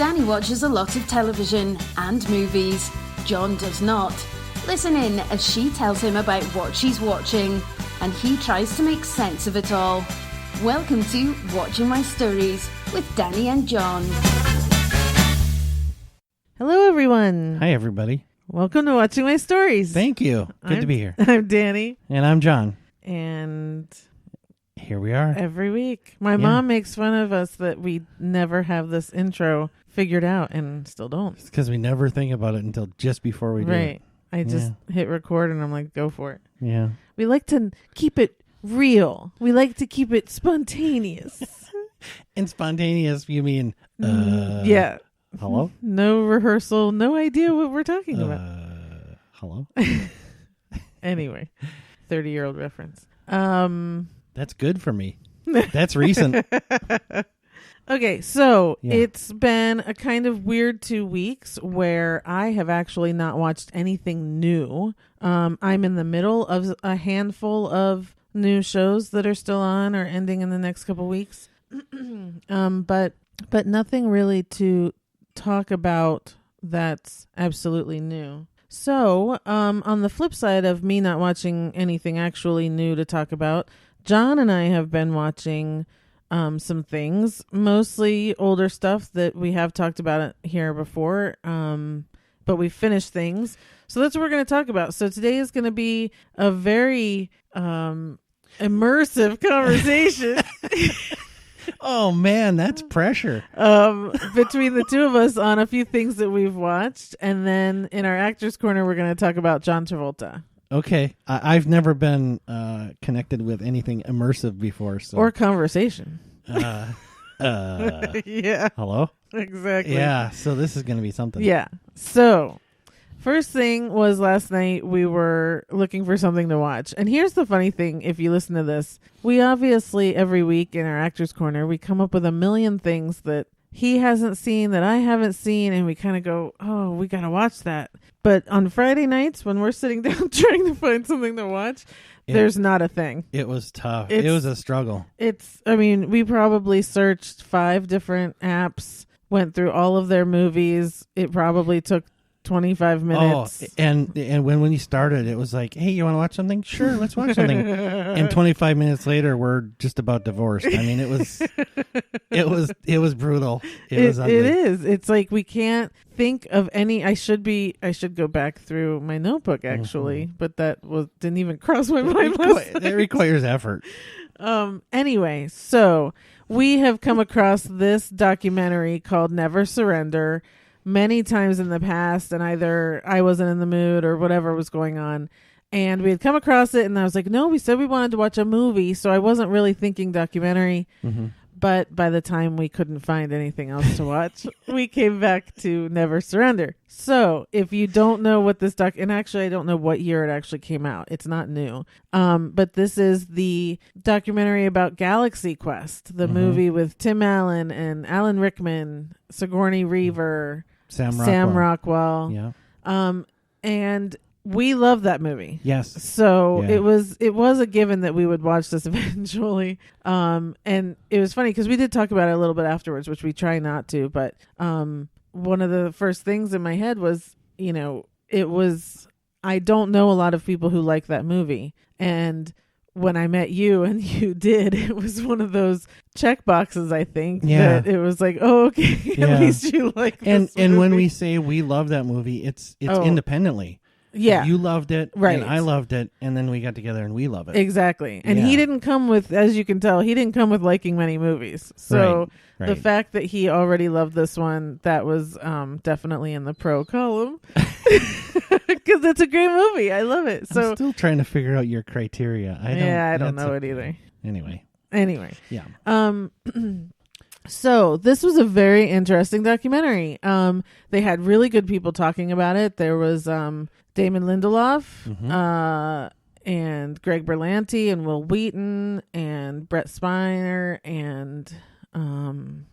Danny watches a lot of television and movies. John does not. Listen in as she tells him about what she's watching, and he tries to make sense of it all. Welcome to Watching My Stories with Danny and John. Hello, everyone. Hi, everybody. Welcome to Watching My Stories. Thank you. Good to be here. I'm Danny. And I'm John. And here we are. Every week. My mom makes fun of us that we never have this intro figured out and still don't. It's because we never think about it until just before we do it. Right. I just hit record and I'm like, go for it. Yeah. We like to keep it real. We like to keep it spontaneous. And spontaneous, you mean, yeah. Hello? No rehearsal, no idea what we're talking about. Hello? Anyway, 30-year-old reference. That's good for me. That's recent. Okay, so it's been a kind of weird 2 weeks where I have actually not watched anything new. I'm in the middle of a handful of new shows that are still on or ending in the next couple weeks. But nothing really to talk about that's absolutely new. So, on the flip side of me not watching anything actually new to talk about, John and I have been watching some things, mostly older stuff that we have talked about here before, but we finished things. So that's what we're going to talk about. So today is going to be a very immersive conversation. Oh, man, that's pressure. Between the two of us on a few things that we've watched. And then in our Actors Corner, we're going to talk about John Travolta. Okay. I've never been connected with anything immersive before. So. Or conversation. Yeah. Hello? Exactly. Yeah. So this is going to be something. Yeah. So first thing was last night we were looking for something to watch. And here's the funny thing. If you listen to this, we obviously every week in our Actors Corner, we come up with a million things that he hasn't seen that I haven't seen. And we kind of go, oh, we got to watch that. But on Friday nights when we're sitting down trying to find something to watch, there's not a thing. It was tough. It was a struggle. We probably searched 5 different apps, went through all of their movies. It probably took 25 minutes. Oh, and when you started, it was like, hey, you want to watch something? Sure, let's watch something. And 25 minutes later, we're just about divorced. I mean, it was brutal. It was ugly. It is. It's like we can't think of any. I should go back through my notebook actually, but that didn't even cross my mind. It requires effort. Anyway, so we have come across this documentary called Never Surrender many times in the past, and either I wasn't in the mood or whatever was going on, and we had come across it, and I was like, no, we said we wanted to watch a movie, so I wasn't really thinking documentary. But by the time we couldn't find anything else to watch, we came back to Never Surrender. So if you don't know what this and actually I don't know what year it actually came out. It's not new. But this is the documentary about Galaxy Quest, the movie with Tim Allen and Alan Rickman, Sigourney Weaver, Sam Rockwell. Yeah. And we love that movie. Yes. So it was a given that we would watch this eventually. And it was funny because we did talk about it a little bit afterwards, which we try not to. But one of the first things in my head was, I don't know a lot of people who like that movie. And when I met you and you did, it was one of those check boxes, I think. Yeah. That it was like, oh, okay, at least you like this And movie. when we say we love that movie, it's independently. Yeah. You loved it, right. And I loved it, and then we got together and we love it. Exactly. And he didn't come with, as you can tell, he didn't come with liking many movies. So right. The fact that he already loved this one, that was definitely in the pro column. Because it's a great movie. I love it. So I'm still trying to figure out your criteria. I don't know it either. Anyway. Yeah. So this was a very interesting documentary. They had really good people talking about it. There was Damon Lindelof, and Greg Berlanti and Will Wheaton and Brett Spiner and then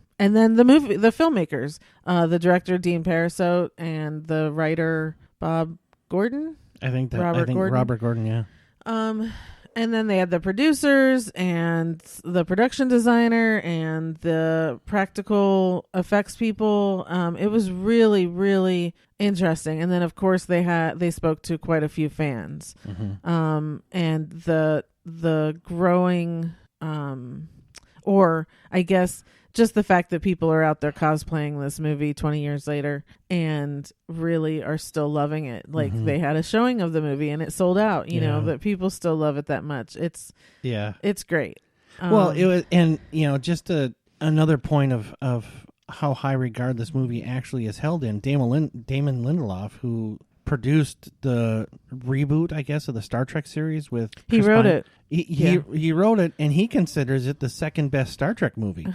the filmmakers, the director Dean Parasote and the writer Bob Gordon. Robert Gordon. Yeah. And then they had the producers and the production designer and the practical effects people. It was really, really interesting. And then, of course, they spoke to quite a few fans. And the growing, or I guess just the fact that people are out there cosplaying this movie 20 years later and really are still loving it. Like they had a showing of the movie and it sold out, you know, that people still love it that much. It's great. Well, it was, and just another point of how high regard this movie actually is held in. Damon Lindelof, who produced the reboot, I guess, of the Star Trek series with He wrote it. He wrote it, and he considers it the second best Star Trek movie.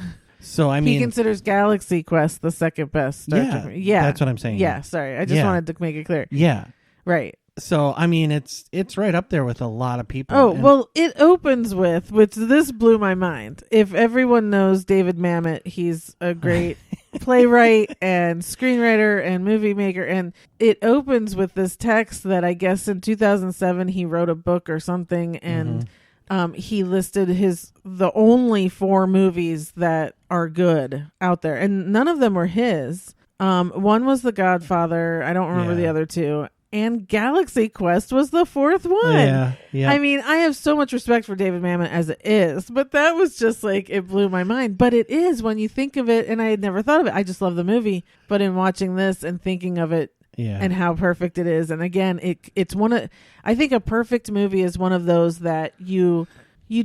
So I mean, he considers Galaxy Quest the second best Star Trek movie. Yeah, that's what I'm saying. Yeah, sorry, I just wanted to make it clear. Yeah, right. So I mean, it's right up there with a lot of people. Oh, well, it opens with, which this blew my mind. If everyone knows David Mamet, he's a great playwright and screenwriter and movie maker, and it opens with this text that I guess in 2007 he wrote a book or something, and he listed the only 4 movies that are good out there, and none of them were his. One was The Godfather. I don't remember the other 2. And Galaxy Quest was the 4th one. Yeah. I mean, I have so much respect for David Mamet as it is, but that was just like, it blew my mind. But it is when you think of it, and I had never thought of it. I just love the movie. But in watching this and thinking of it and how perfect it is. And again, it's I think a perfect movie is one of those that you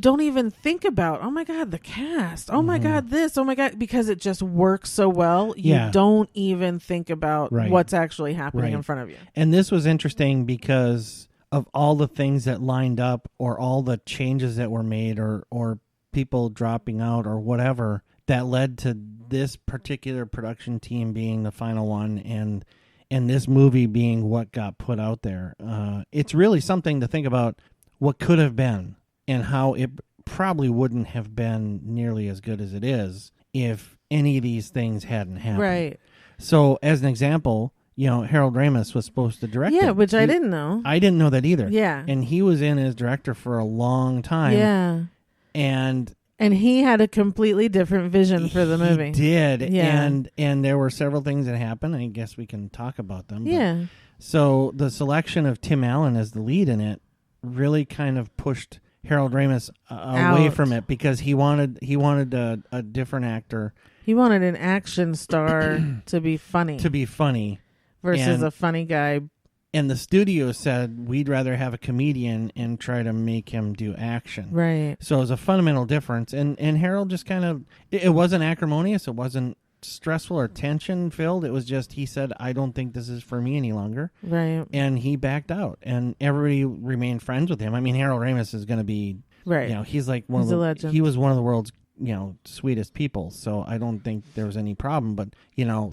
don't even think about, oh my God, the cast, oh my God, this, oh my God, because it just works so well. You don't even think about what's actually happening in front of you. And this was interesting because of all the things that lined up, or all the changes that were made, or people dropping out or whatever, that led to this particular production team being the final one, and this movie being what got put out there. It's really something to think about what could have been, and how it probably wouldn't have been nearly as good as it is if any of these things hadn't happened. Right. So, as an example, Harold Ramis was supposed to direct it. Which I didn't know. I didn't know that either. Yeah. And he was in as director for a long time. Yeah. And he had a completely different vision for the movie. He did. Yeah. And there were several things that happened. I guess we can talk about them. Yeah. So, the selection of Tim Allen as the lead in it really kind of pushed Harold Ramis away from it, because he wanted a different actor. He wanted an action star to be funny. Versus a funny guy. And the studio said, we'd rather have a comedian and try to make him do action. Right. So it was a fundamental difference. And Harold just kind of, it wasn't acrimonious. It wasn't stressful or tension filled. It was just, he said, I don't think this is for me any longer. Right. And he backed out, and everybody remained friends with him. I mean, Harold Ramis is going to be, he's like he's a legend. He was one of the world's, sweetest people. So I don't think there was any problem, but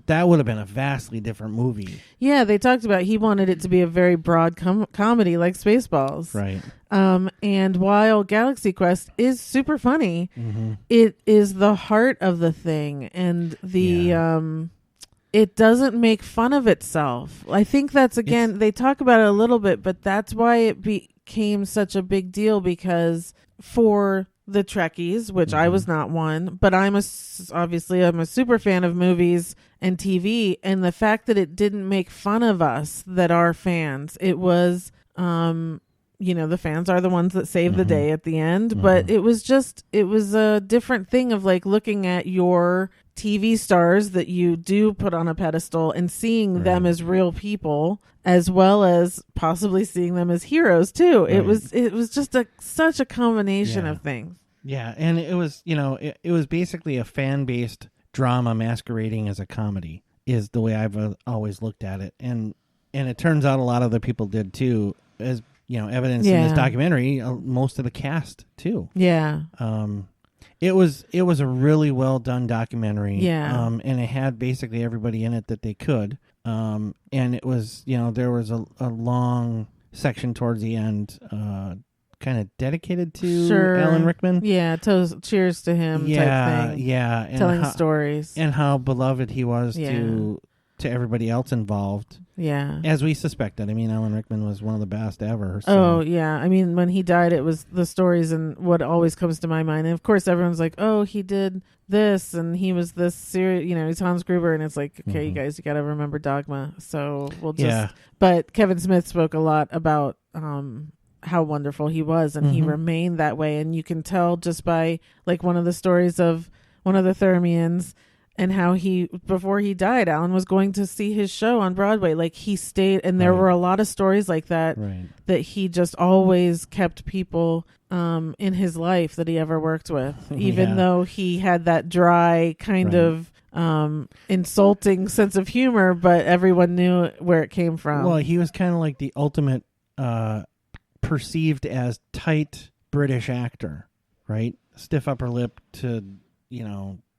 that would have been a vastly different movie. Yeah. They talked about, he wanted it to be a very broad comedy like Spaceballs. Right. And while Galaxy Quest is super funny, it is the heart of the thing, and it doesn't make fun of itself. I think that's, again, they talk about it a little bit, but that's why it became such a big deal, because for the Trekkies, which I was not one, but I'm a super fan of movies and TV, and the fact that it didn't make fun of us that are fans, it was the fans are the ones that save the day at the end. But it was a different thing of like looking at your TV stars that you do put on a pedestal and seeing them as real people, as well as possibly seeing them as heroes too. Right. It was just such a combination of things. Yeah. And it was, it was basically a fan-based drama masquerading as a comedy, is the way I've always looked at it. And it turns out a lot of other people did too, as evidence in this documentary, most of the cast too. Yeah. It was a really well done documentary. Yeah. And it had basically everybody in it that they could. And it was, there was a long section towards the end, kind of dedicated to Alan Rickman. Yeah. Cheers to him. Yeah. Type thing. Yeah. And telling stories and how beloved he was to to everybody else involved. Yeah. As we suspected. I mean, Alan Rickman was one of the best ever. So. Oh, yeah. I mean, when he died, it was the stories and what always comes to my mind. And of course, everyone's like, oh, he did this and he was this serious, he's Hans Gruber. And it's like, okay, you guys, you got to remember Dogma. So we'll just. Yeah. But Kevin Smith spoke a lot about how wonderful he was, and he remained that way. And you can tell just by like one of the stories of one of the Thermians. And how before he died, Alan was going to see his show on Broadway. Like he stayed, and there were a lot of stories like that, that he just always kept people in his life that he ever worked with, even though he had that dry kind of insulting sense of humor, but everyone knew where it came from. Well, he was kind of like the ultimate perceived as tight British actor, right? Stiff upper lip to,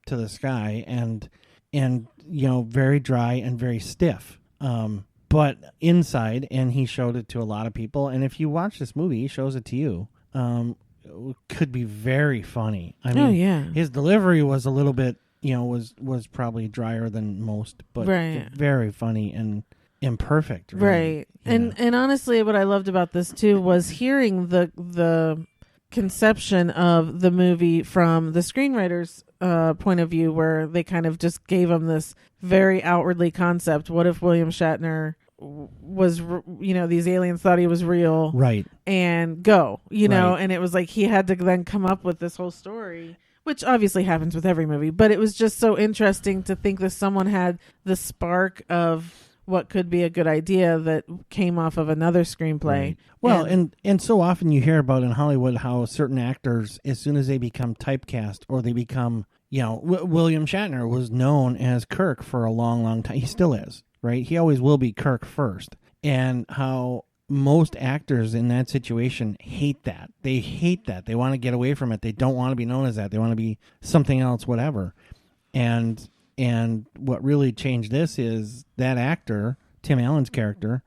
to the sky and very dry and very stiff, but inside, and he showed it to a lot of people, and if you watch this movie, he shows it to you, could be very funny. I mean, his delivery was a little bit was probably drier than most, but very funny and imperfect, right? And honestly, what I loved about this too was hearing the conception of the movie from the screenwriter's point of view, where they kind of just gave him this very outwardly concept. What if William Shatner was, these aliens thought he was real, right? And go, and it was like he had to then come up with this whole story, which obviously happens with every movie. But it was just so interesting to think that someone had the spark of what could be a good idea that came off of another screenplay. Right. Well, and so often you hear about in Hollywood how certain actors, as soon as they become typecast or they become, William Shatner was known as Kirk for a long, long time. He still is, right? He always will be Kirk first. And how most actors in that situation hate that. They hate that. They want to get away from it. They don't want to be known as that. They want to be something else, whatever. And what really changed this is that actor, Tim Allen's character,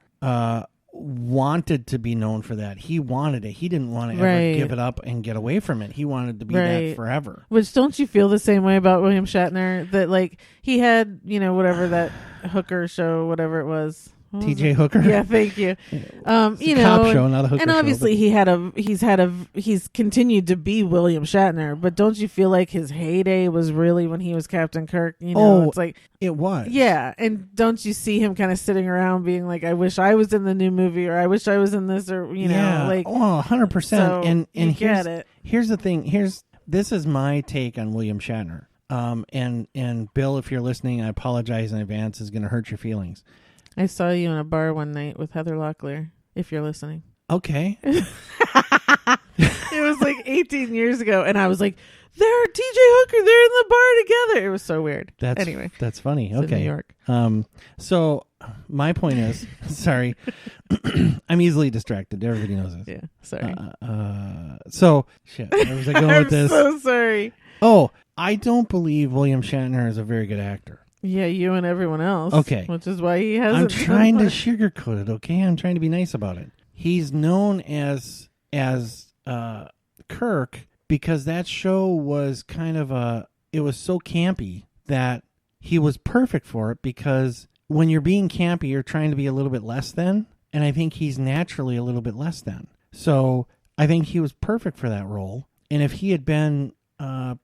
wanted to be known for that. He wanted it. He didn't want to ever give it up and get away from it. He wanted to be that forever. Which, don't you feel the same way about William Shatner? That like he had, whatever that hooker show, whatever it was. TJ Hooker. Yeah, thank you. It's a cop show, not a hooker show. And obviously he's continued to be William Shatner, but don't you feel like his heyday was really when he was Captain Kirk? It's like it was. Yeah, and don't you see him kind of sitting around being like, I wish I was in the new movie, or I wish I was in this, or like 100%. So and here's the thing. This is my take on William Shatner. And Bill, if you're listening, I apologize in advance. It's going to hurt your feelings. I saw you in a bar one night with Heather Locklear, if you're listening. Okay. It was like 18 years ago, and I was like, they're TJ Hooker, they're in the bar together. It was so weird. Anyway. That's funny. It's okay. in New York. So my point is, sorry, I'm easily distracted. Everybody knows this. Yeah, sorry. So, shit, where was I going with this? I'm so sorry. Oh, I don't believe William Shatner is a very good actor. Yeah, you and everyone else. Okay. Which is why he hasn't. I'm trying to sugarcoat it, okay? I'm trying to be nice about it. He's known as Kirk because that show was kind of it was so campy that he was perfect for it, because when you're being campy, you're trying to be a little bit less than, and I think he's naturally a little bit less than. So I think he was perfect for that role. And if he had been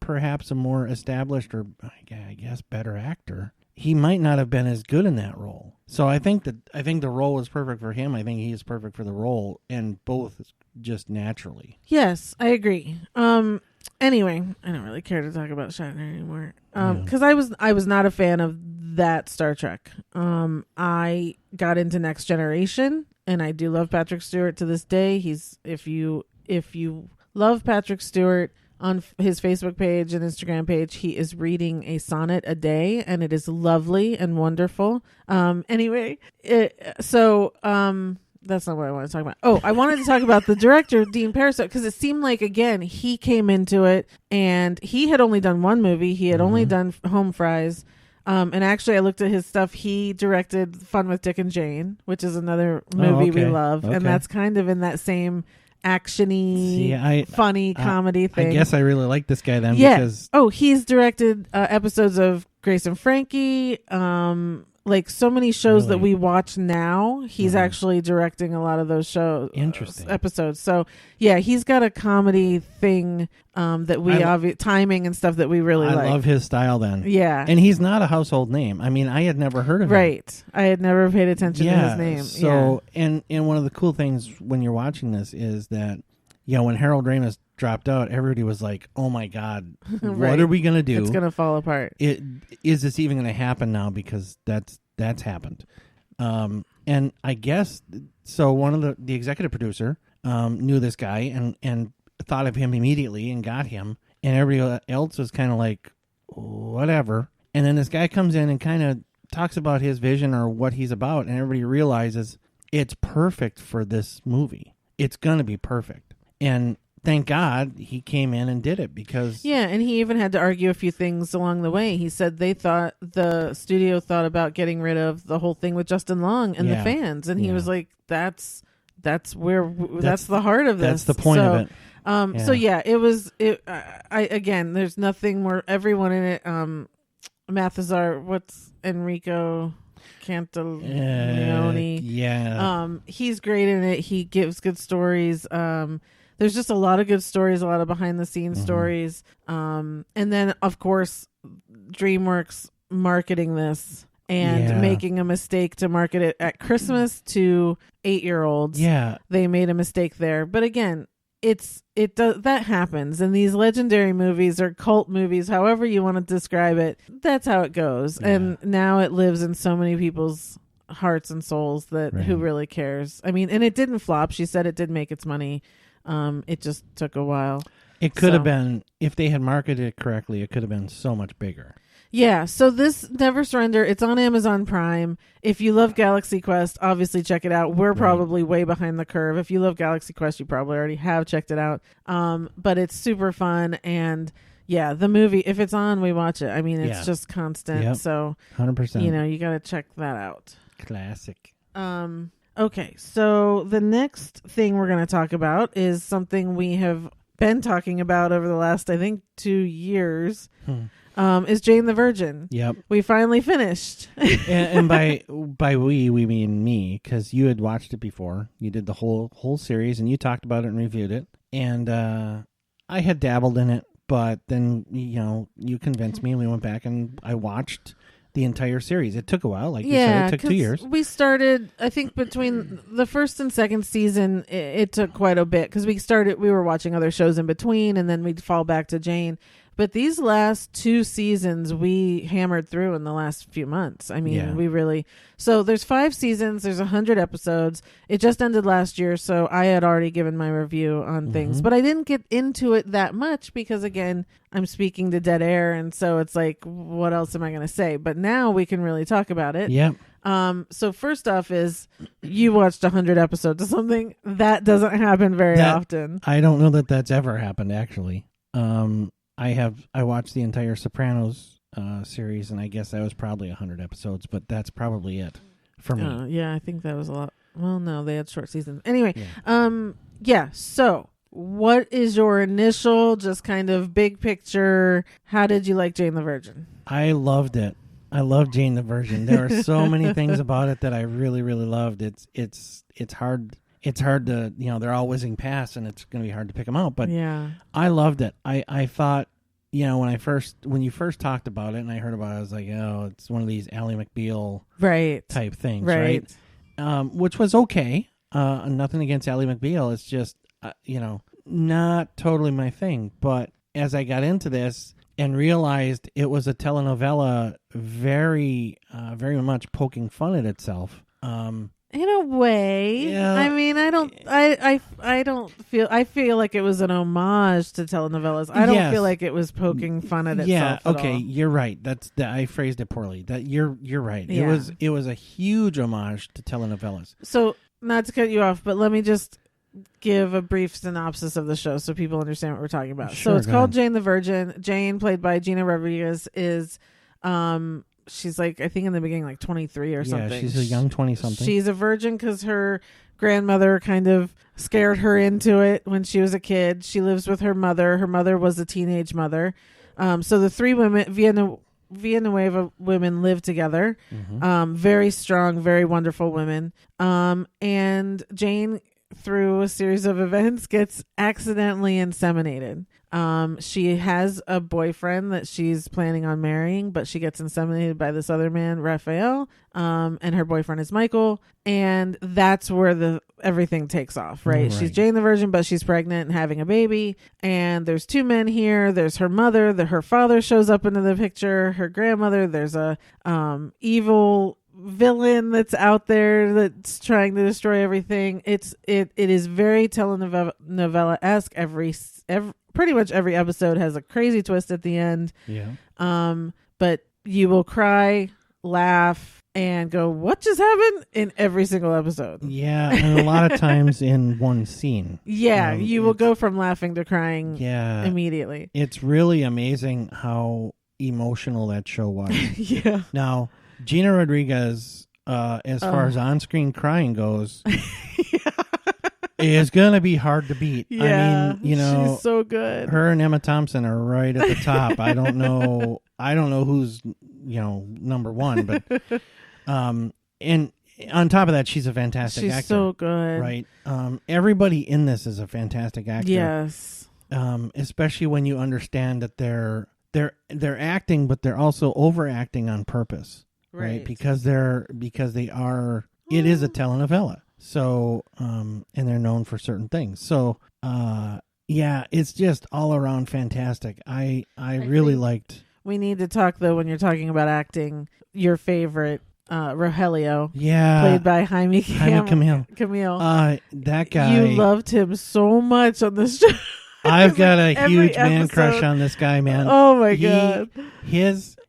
perhaps a more established, or I guess better actor, he might not have been as good in that role. So I think the role was perfect for him. I think he is perfect for the role, and both just naturally. Yes, I agree. Anyway, I don't really care to talk about Shatner anymore. Because I was not a fan of that Star Trek. I got into Next Generation, and I do love Patrick Stewart to this day. If you love Patrick Stewart, on his Facebook page and Instagram page, he is reading a sonnet a day, and it is lovely and wonderful. Anyway, that's not what I want to talk about. Oh, I wanted to talk about the director, Dean Parisot, because it seemed like, again, he came into it, and he had only done one movie. He had only done Home Fries. And actually, I looked at his stuff. He directed Fun with Dick and Jane, which is another movie we love. Okay. And that's kind of in that same action-y, funny comedy thing. I guess I really like this guy then. Yeah. Because he's directed episodes of Grace and Frankie, like so many shows Really? that we watch now, he's actually directing a lot of those shows. Interesting. Episodes. So yeah, he's got a comedy thing that we timing and stuff that we really like. I love his style then. Yeah. And he's not a household name. I mean, I had never heard of him. Right. I had never paid attention to his name. So, and one of the cool things when you're watching this is that, when Harold Ramis dropped out, everybody was like, oh my God, Right. what are we going to do? It's going to fall apart. Is this even going to happen now? Because that's happened. And I guess, so one of the executive producer knew this guy and thought of him immediately and got him. And everybody else was kind of like, whatever. And then this guy comes in and kind of talks about his vision or what he's about. And everybody realizes it's perfect for this movie. It's going to be perfect. And thank God he came in and did it because... Yeah, and he even had to argue a few things along the way. He said the studio thought about getting rid of the whole thing with Justin Long and the fans. And he was like, that's the heart of this. That's the point of it. So yeah, again, there's nothing more, everyone in it, Mathazar, what's Enrico Cantaglione? He's great in it. He gives good stories. There's just a lot of good stories, a lot of behind the scenes stories. And then of course DreamWorks marketing this and making a mistake to market it at Christmas to 8-year-olds. Yeah. They made a mistake there. But again, that happens, and these legendary movies or cult movies, however you want to describe it, that's how it goes. And now it lives in so many people's hearts and souls that who really cares. I mean, and it didn't flop. She said it did make its money. It just took a while. It could have been, if they had marketed it correctly, it could have been so much bigger. Yeah, so this Never Surrender, it's on Amazon Prime. If you love Galaxy Quest, obviously check it out. We're probably way behind the curve. If you love Galaxy Quest, you probably already have checked it out. But it's super fun, and yeah, the movie, if it's on, we watch it. I mean, it's just constant. Yep. So 100%. You got to check that out. Classic. Okay, so the next thing we're going to talk about is something we have been talking about over the last, I think, 2 years. Is Jane the Virgin. Yep. We finally finished. and by we mean me, because you had watched it before. You did the whole series, and you talked about it and reviewed it. And I had dabbled in it, but then, you convinced me, and we went back, and I watched the entire series. It took a while, like you said, it took 2 years. We started, I think, between the first and second season, it took quite a bit, because we were watching other shows in between, and then we'd fall back to Jane. But these last 2 seasons, we hammered through in the last few months. I mean, we really... So there's 5 seasons. There's 100 episodes. It just ended last year, so I had already given my review on things. But I didn't get into it that much because, again, I'm speaking to dead air, and so it's like, what else am I going to say? But now we can really talk about it. Yeah. So first off is you watched 100 episodes of something. That doesn't happen very often. I don't know that that's ever happened, actually. I watched the entire Sopranos series, and I guess that was probably 100 episodes, but that's probably it for me. Yeah, I think that was a lot. Well, no, they had short seasons. Anyway, so what is your initial, just kind of big picture, how did you like Jane the Virgin? I loved it. I love Jane the Virgin. There are so many things about it that I really, really loved. It's hard. It's hard to, they're all whizzing past, and it's going to be hard to pick them out. But I loved it. I thought, when you first talked about it and I heard about it, I was like, oh, it's one of these Ally McBeal type things, right? Which was okay. Nothing against Ally McBeal. It's just, not totally my thing. But as I got into this and realized it was a telenovela, very, very much poking fun at itself. In a way, I mean, I feel like it was an homage to telenovelas. I don't feel like it was poking fun at itself. Yeah, okay, at all. You're right. I phrased it poorly. That you're right. Yeah. It was a huge homage to telenovelas. So, not to cut you off, but let me just give a brief synopsis of the show so people understand what we're talking about. Sure, so it's called Jane the Virgin. Jane, played by Gina Rodriguez, is she's like, I think in the beginning, like 23 or something. Yeah, she's a young 20-something. She's a virgin because her grandmother kind of scared her into it when she was a kid. She lives with her mother. Her mother was a teenage mother. So the 3 women, Villanueva women live together. Very strong, very wonderful women. And Jane, through a series of events, gets accidentally inseminated. She has a boyfriend that she's planning on marrying, but she gets inseminated by this other man, Raphael. And her boyfriend is Michael. And that's where everything takes off, right? She's Jane the Virgin, but she's pregnant and having a baby. And there's two men here. There's her mother. Her father shows up into the picture. Her grandmother. There's a evil villain that's out there that's trying to destroy everything. It is very telenovela-esque. Pretty much every episode has a crazy twist at the end. But you will cry, laugh, and go, what just happened, in every single episode. And a lot of times in one scene. You will go from laughing to crying immediately. It's really amazing how emotional that show was. Now, Gina Rodriguez, as far as on-screen crying goes, is going to be hard to beat. I mean, she's so good. Her and Emma Thompson are right at the top. I don't know who's, number one, but, and on top of that, she's a fantastic actor. She's so good. Right. Everybody in this is a fantastic actor. Yes. Especially when you understand that they're acting, but they're also overacting on purpose. Right. Because they are, it is a telenovela. So, and they're known for certain things. So, it's just all around fantastic. I really liked. We need to talk, though, when you're talking about acting, your favorite, Rogelio. Played by Jaime Camil. That guy. You loved him so much on this show. I've got a huge man crush on this guy, man. Oh my God.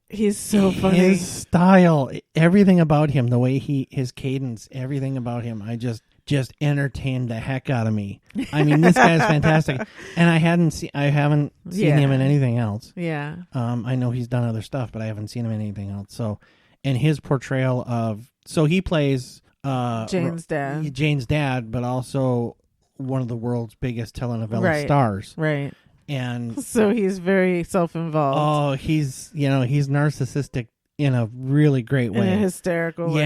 He's so funny. His style, everything about him, the way his cadence, everything about him, I just entertained the heck out of me. I mean, this guy's fantastic, and I haven't seen him in anything else. I know he's done other stuff, but I haven't seen him in anything else. So, and his portrayal he plays Jane's dad, but also one of the world's biggest telenovela stars. Right. And so he's very self-involved. Oh, he's narcissistic in a really great way. In a hysterical way.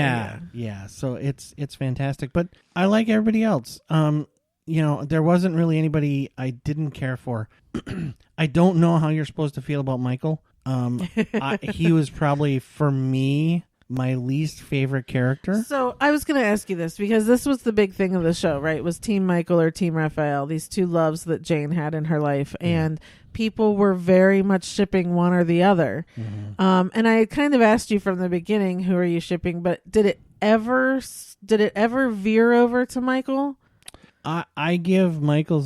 Yeah. So it's fantastic. But I like everybody else. There wasn't really anybody I didn't care for. I don't know how you're supposed to feel about Michael. He was probably, for me, my least favorite character. So I was going to ask you this, because this was the big thing of the show, right? Was Team Michael or Team Raphael, these two loves that Jane had in her life. And people were very much shipping one or the other. And I had kind of asked you from the beginning, who are you shipping? But did it ever veer over to Michael? I give Michael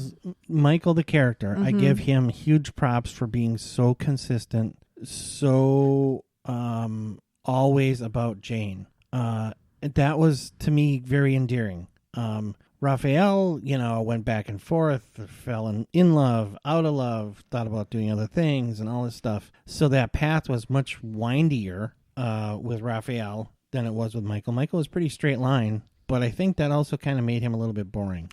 the character. I give him huge props for being so consistent, so always about Jane. That was, to me, very endearing. Raphael, went back and forth, fell in love, out of love, thought about doing other things and all this stuff. So that path was much windier with Raphael than it was with Michael. Michael was pretty straight line, but I think that also kind of made him a little bit boring.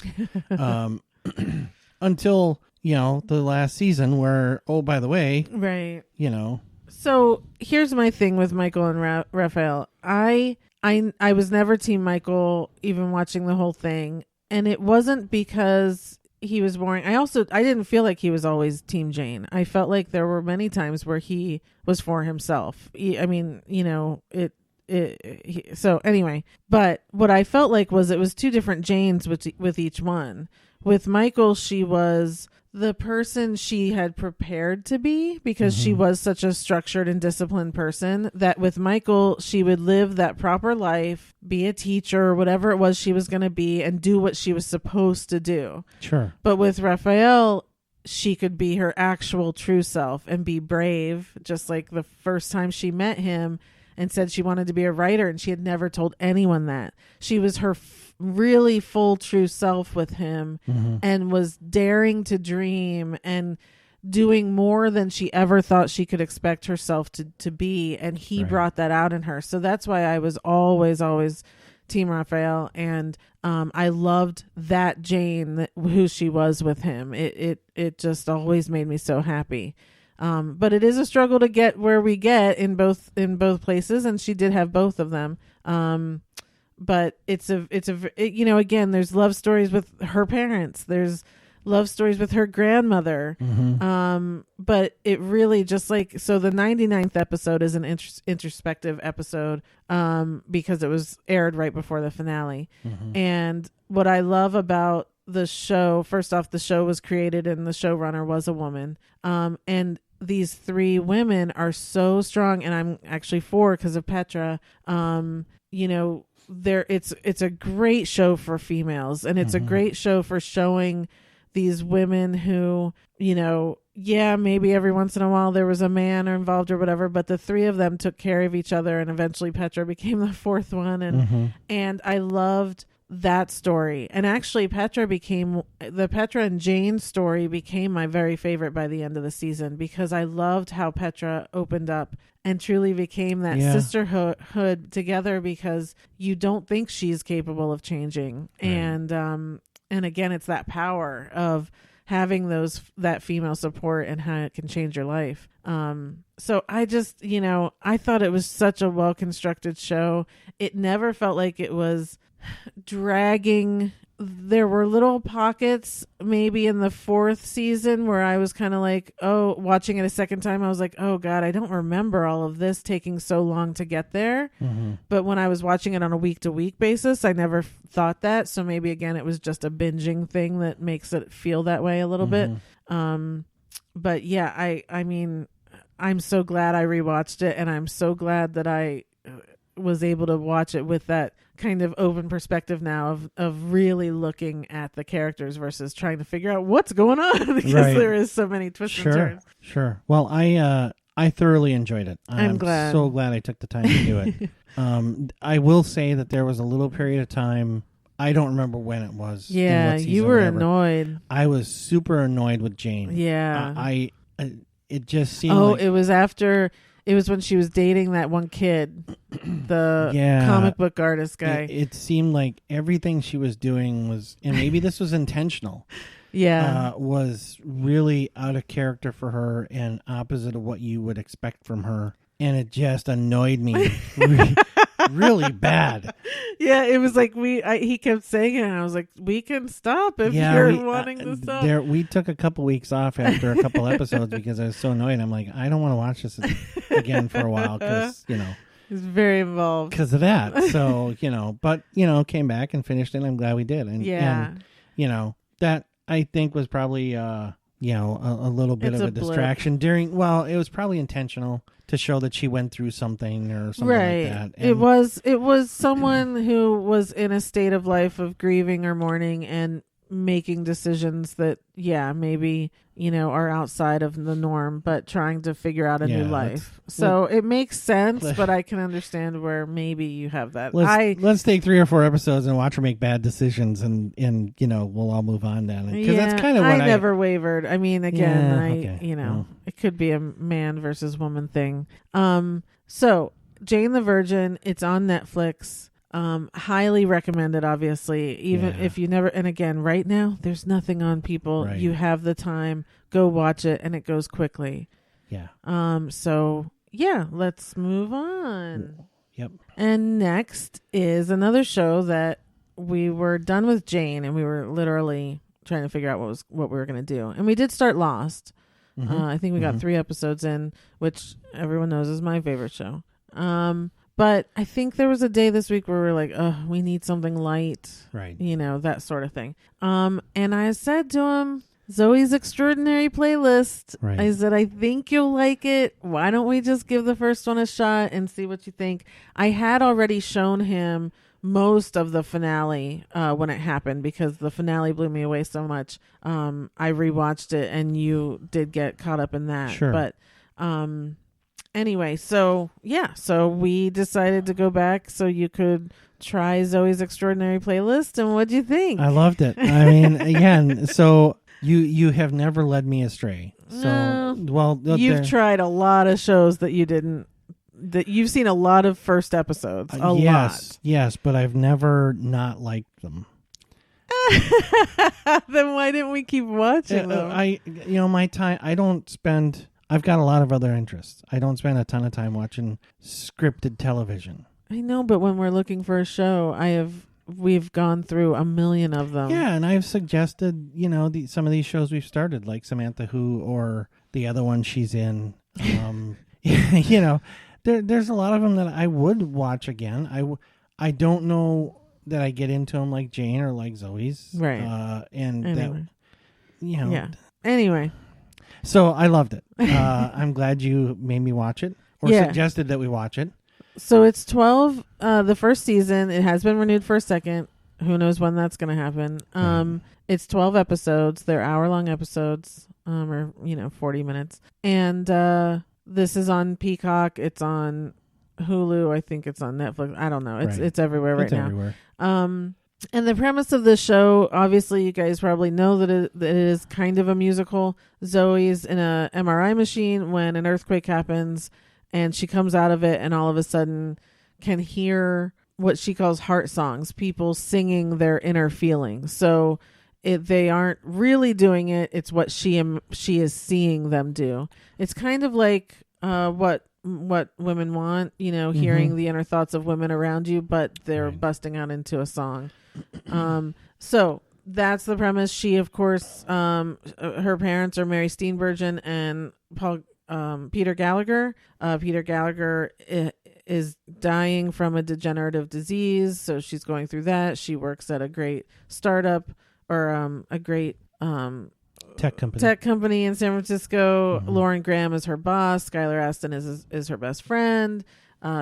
Until, the last season where, oh, by the way, right. So here's my thing with Michael and Raphael. I was never Team Michael, even watching the whole thing. And it wasn't because he was boring. I didn't feel like he was always Team Jane. I felt like there were many times where he was for himself. So anyway, but what I felt like was it was two different Janes with each one. With Michael, she was the person she had prepared to be, because she was such a structured and disciplined person, that with Michael, she would live that proper life, be a teacher or whatever it was she was going to be, and do what she was supposed to do. Sure. But with Raphael, she could be her actual true self and be brave, just like the first time she met him and said she wanted to be a writer, and she had never told anyone that. She was her really full true self with him, and was daring to dream and doing more than she ever thought she could expect herself to be, and he brought that out in her. So that's why I was always Team Raphael, and I loved that Jane, who she was with him. It just always made me so happy. But it is a struggle to get where we get in both places, and she did have both of them. But again, there's love stories with her parents. There's love stories with her grandmother. But it really just so the 99th episode is an introspective episode because it was aired right before the finale. And what I love about the show, first off, the show was created and the showrunner was a woman. And these three women are so strong, and I'm actually 4 because of Petra. It's a great show for females, and it's a great show for showing these women who, maybe every once in a while there was a man involved or whatever, but the three of them took care of each other, and eventually Petra became the fourth one. And I loved that story. And actually the Petra and Jane story became my very favorite by the end of the season, because I loved how Petra opened up and truly became that sisterhood together, because you don't think she's capable of changing. Right. And again, it's that power of having that female support and how it can change your life. So I just, I thought it was such a well-constructed show. It never felt like it was dragging. There were little pockets maybe in the 4th season where I was kind of like, watching it a second time, I was like, oh God, I don't remember all of this taking so long to get there. But when I was watching it on a week-to-week basis, I never thought that. So maybe again, it was just a binging thing that makes it feel that way a little bit. But yeah, I mean, I'm so glad I rewatched it, and I'm so glad that I was able to watch it with that kind of open perspective now of really looking at the characters versus trying to figure out what's going on, because there is so many twists and turns. Sure. Well, I thoroughly enjoyed it. I'm glad. So glad I took the time to do it. I will say that there was a little period of time, I don't remember when it was. Yeah, you were annoyed. I was super annoyed with Jane. Yeah. It just seemed it was when she was dating that one kid, the comic book artist guy. It seemed like everything she was doing was, and maybe this was intentional, was really out of character for her and opposite of what you would expect from her. And it just annoyed me really bad. Yeah, it was like he kept saying it, and I was like, we can stop if you're wanting to stop. We took a couple weeks off after a couple episodes because I was so annoyed. I'm like, I don't want to watch this again for a while because, He's very involved. Because of that. So, but, came back and finished it. I'm glad we did. And that I think was probably, a little bit of a distraction it was probably intentional to show that she went through something or something like that. And it was someone who was in a state of life of grieving or mourning and making decisions that, maybe, are outside of the norm, but trying to figure out a new life. So it makes sense, but I can understand where maybe you have that. Let's take 3 or 4 episodes and watch her make bad decisions, and we'll all move on then. Because that's kind of what I never wavered. I mean, again, it could be a man versus woman thing. So Jane the Virgin, it's on Netflix. Highly recommended, obviously, even if you never, and again, right now there's nothing on, people. Right. You have the time, go watch it, and it goes quickly. So let's move on. Yep. And next is another show that we were done with Jane, and we were literally trying to figure out what we were going to do, and we did start Lost. I think we got 3 episodes in, which everyone knows is my favorite show. But I think there was a day this week where we were like, we need something light. Right. That sort of thing. And I said to him, Zoe's Extraordinary Playlist. Right. I said, I think you'll like it. Why don't we just give the first one a shot and see what you think? I had already shown him most of the finale when it happened, because the finale blew me away so much. I rewatched it, and you did get caught up in that. Sure. But anyway, so we decided to go back so you could try Zoe's Extraordinary Playlist. And what'd you think? I loved it. I mean, again, so you have never led me astray. So, you've tried a lot of shows that you've seen a lot of first episodes. Yes, but I've never not liked them. Then why didn't we keep watching them? My time, I've got a lot of other interests. I don't spend a ton of time watching scripted television. I know, but when we're looking for a show, we've gone through a million of them. Yeah, and I've suggested, some of these shows we've started, like Samantha Who or the other one she's in. There's a lot of them that I would watch again. I don't know that I get into them like Jane or like Zoeys. Right. Anyway. Yeah. Anyway. So I loved it. I'm glad you made me watch it or suggested that we watch it. So it's 12, the first season. It has been renewed for a second. Who knows when that's going to happen. It's 12 episodes. They're hour-long episodes, or 40 minutes. And this is on Peacock. It's on Hulu. I think it's on Netflix. I don't know. It's everywhere right now. Everywhere. And the premise of the show, obviously, you guys probably know that it is kind of a musical. Zoe's in a MRI machine when an earthquake happens, and she comes out of it and all of a sudden can hear what she calls heart songs, people singing their inner feelings. So they aren't really doing it. It's what she is seeing them do. It's kind of like what women want, hearing the inner thoughts of women around you, but they're busting out into a song. So that's the premise. She, of course, her parents are Mary Steenburgen and Peter Gallagher. Peter Gallagher is dying from a degenerative disease, so she's going through that. She works at a great startup or a great tech company in San Francisco. Lauren Graham is her boss. Skylar Astin is her best friend.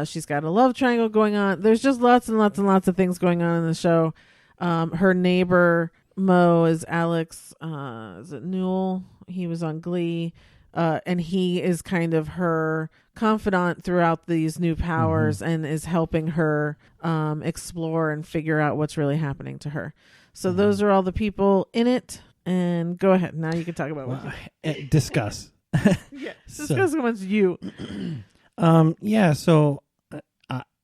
She's got a love triangle going on. There's just lots and lots and lots of things going on in the show. Her neighbor Mo is Alex. Is it Newell? He was on Glee. And he is kind of her confidant throughout these new powers and is helping her explore and figure out what's really happening to her. So those are all the people in it. And go ahead. Now you can talk about what discuss. Discuss amongst you. So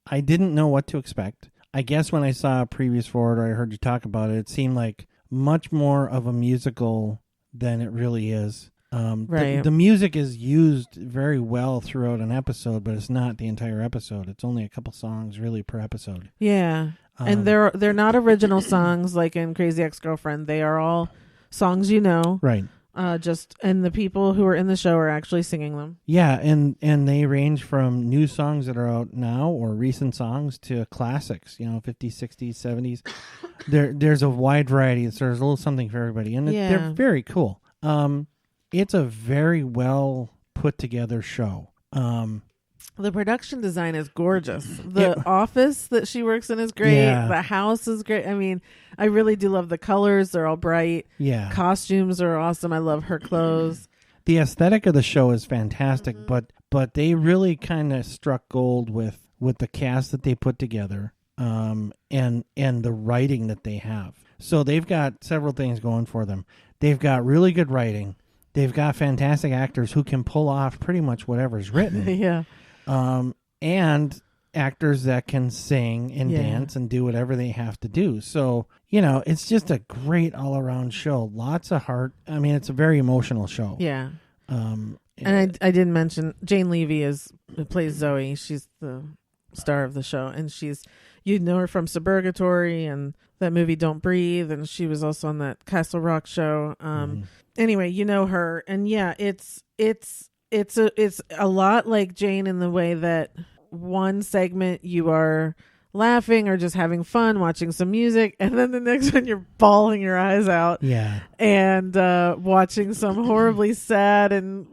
I didn't know what to expect. I guess when I saw a previews for it or I heard you talk about it, it seemed like much more of a musical than it really is. Right. The music is used very well throughout an episode, but it's not the entire episode. It's only a couple songs really per episode. Yeah. And they're not original songs like in Crazy Ex-Girlfriend. They are all songs Right. And the people who are in the show are actually singing them. Yeah, and they range from new songs that are out now or recent songs to classics, 50s, 60s, 70s. There's a wide variety. So there's a little something for everybody. And they're very cool. It's a very well put together show. The production design is gorgeous. The office that she works in is great. Yeah. The house is great. I mean, I really do love the colors. They're all bright. Yeah. Costumes are awesome. I love her clothes. The aesthetic of the show is fantastic, but they really kind of struck gold with the cast that they put together, and the writing that they have. So they've got several things going for them. They've got really good writing. They've got fantastic actors who can pull off pretty much whatever's written. Yeah. And actors that can sing and dance and do whatever they have to do. So, it's just a great all-around show. Lots of heart. I mean, it's a very emotional show. Yeah. And I didn't mention Jane Levy plays Zoe. She's the star of the show, and you know her from Suburgatory and that movie Don't Breathe, and she was also on that Castle Rock show. Anyway, you know her, and it's a lot like Jane in the way that one segment you are laughing or just having fun watching some music, and then the next one you're bawling your eyes out. Yeah. And watching some horribly sad and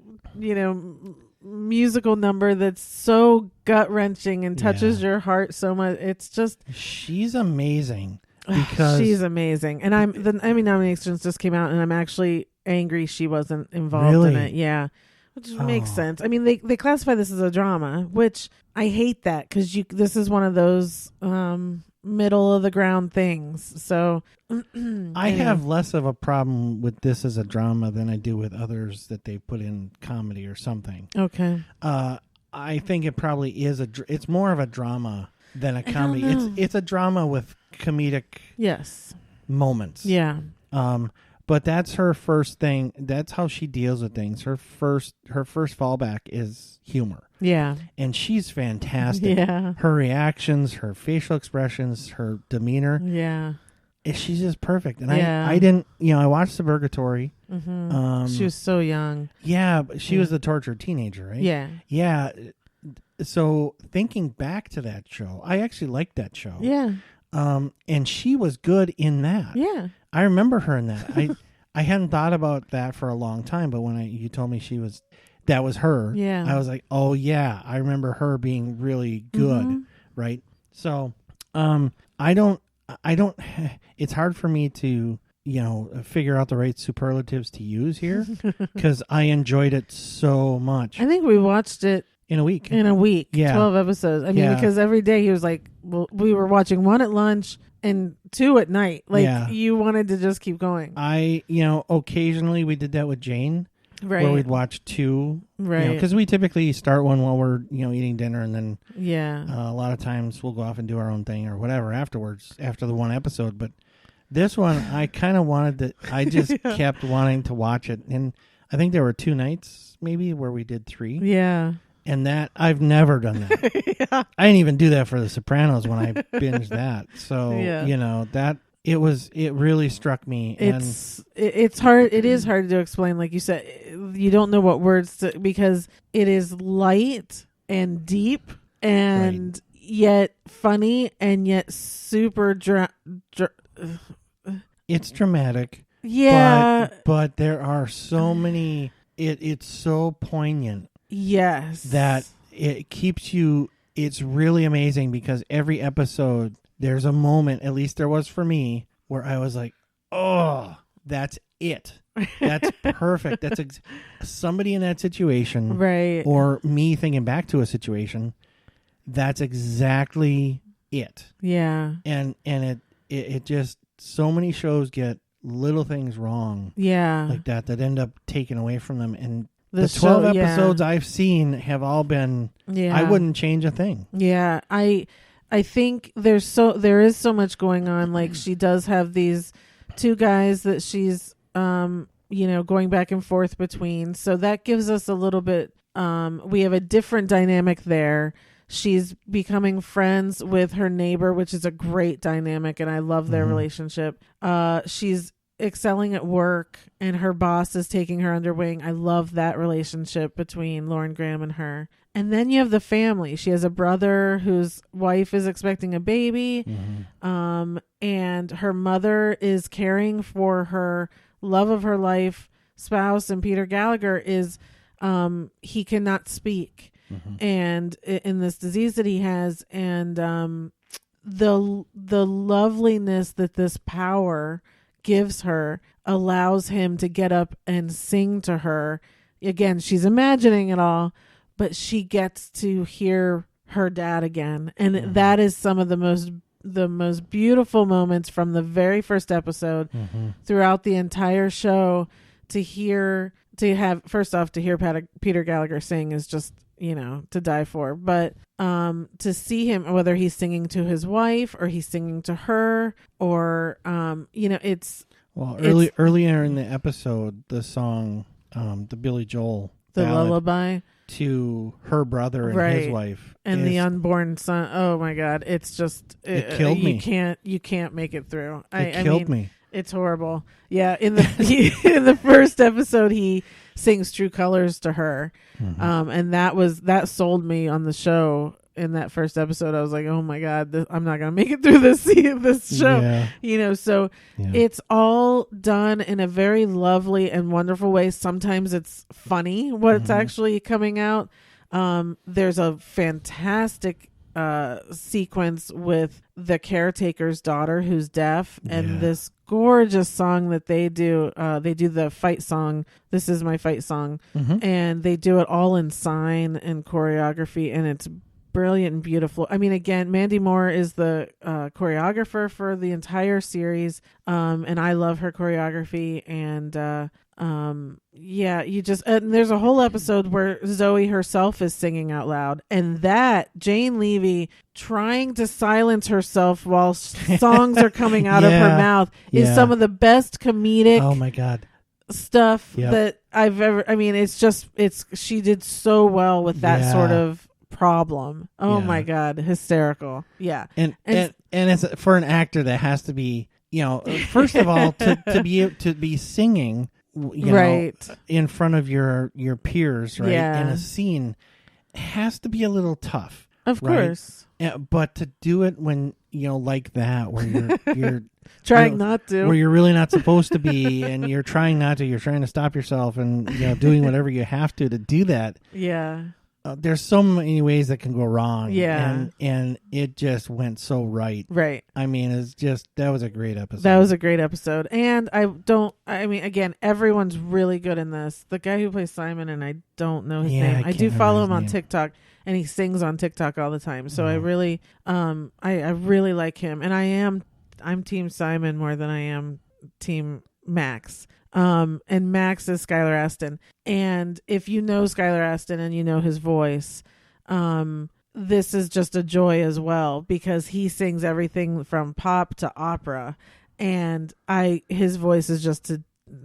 musical number that's so gut-wrenching and touches your heart so much. It's just she's amazing because she's amazing. And the Emmy nominations just came out, and I'm actually angry she wasn't involved in it. Yeah. Which makes sense. I mean, they classify this as a drama, which I hate that because this is one of those middle of the ground things. So I have less of a problem with this as a drama than I do with others that they put in comedy or something. Okay. I think it probably is it's more of a drama than a comedy. It's a drama with comedic yes moments. Yeah. But that's her first thing. That's how she deals with things. Her first fallback is humor. Yeah. And she's fantastic. Yeah. Her reactions, her facial expressions, her demeanor. Yeah. She's just perfect. And Yeah. I didn't, I watched Suburgatory. Mm-hmm. She was so young. Yeah, but she was the tortured teenager, right? Yeah. Yeah. So thinking back to that show, I actually liked that show. Yeah. And she was good in that. Yeah. I remember her in that. I hadn't thought about that for a long time, but when you told me that was her, yeah. I was like, oh yeah, I remember her being really good, right? So, I don't. It's hard for me to figure out the right superlatives to use here because I enjoyed it so much. I think we watched it in a week. Yeah. 12 episodes. I mean, because every day he was like, well, we were watching 1 at lunch and 2 at night. Like you wanted to just keep going. Occasionally we did that with Jane. Right. Where we'd watch 2. Right. Because we typically start one while we're, eating dinner, and then a lot of times we'll go off and do our own thing or whatever afterwards, after the one episode. But this one, I kind of wanted to, I just kept wanting to watch it. And I think there were 2 nights maybe where we did 3. Yeah. And that, I've never done that. I didn't even do that for The Sopranos when I binged that. So, that, it really struck me. It's hard. It is hard to explain. Like you said, you don't know what words to, because it is light and deep and yet funny and yet super it's dramatic. Yeah. But there are so many, it's so poignant. Yes. That it keeps you, it's really amazing because every episode there's a moment, at least there was for me, where I was like, oh, that's it. That's perfect. That's somebody in that situation. Right. Or me thinking back to a situation. That's exactly it. Yeah. And it just, so many shows get little things wrong. Yeah. Like that end up taking away from them. And the 12 episodes I've seen have all been, I wouldn't change a thing. Yeah. I think there is so much going on. Like she does have these 2 guys that she's, going back and forth between. So that gives us a little bit, we have a different dynamic there. She's becoming friends with her neighbor, which is a great dynamic. And I love their relationship. She's excelling at work and her boss is taking her under wing. I love that relationship between Lauren Graham and her. And then you have the family. She has a brother whose wife is expecting a baby. And her mother is caring for her love of her life spouse. And Peter Gallagher is, he cannot speak. And in this disease that he has. And the loveliness that this power gives her allows him to get up and sing to her. Again, she's imagining it all, but she gets to hear her dad again. And that is some of the most beautiful moments from the very first episode throughout the entire show. First off, to hear Peter Gallagher sing is just, to die for. But to see him, whether he's singing to his wife or he's singing to her or, it's... Well, earlier in the episode, the song, the Billy Joel the ballad lullaby to her brother and his wife. And the unborn son. Oh my God. It's just... It killed me. You can't make it through. It killed me. It's horrible. Yeah. In the first episode, he sings True Colors to her. And that sold me on the show. In that first episode, I was like, oh my God, I'm not going to make it through this show. So it's all done in a very lovely and wonderful way. Sometimes it's funny what's actually coming out. There's a fantastic sequence with the caretaker's daughter who's deaf and this gorgeous song that they do the fight song, This Is My Fight Song, and they do it all in sign and choreography, and it's brilliant and beautiful. I mean, again, Mandy Moore is the choreographer for the entire series, and I love her choreography, and you just and there's a whole episode where Zoe herself is singing out loud, and that Jane Levy trying to silence herself while songs are coming out of her mouth is some of the best comedic oh my god stuff that I've ever. I mean, she did so well with that sort of problem. Oh my god, hysterical. Yeah. And it's for an actor that has to be, first of all, to be singing, know, in front of your peers, right? In a scene has to be a little tough. Of course. But to do it when, like that, where you're trying not to, where you're really not supposed to be, and you're trying not to, you're trying to stop yourself and, doing whatever you have to do that. Yeah. There's so many ways that can go wrong. Yeah. And it just went so right. Right. I mean, that was a great episode. That was a great episode. And again, everyone's really good in this. The guy who plays Simon, and I don't know his name. I do follow him on TikTok, and he sings on TikTok all the time. So I really, I really like him. And I'm Team Simon more than I am Team Max. And Max is Skylar Astin. And if you know Skylar Astin and you know his voice, this is just a joy as well, because he sings everything from pop to opera, and his voice is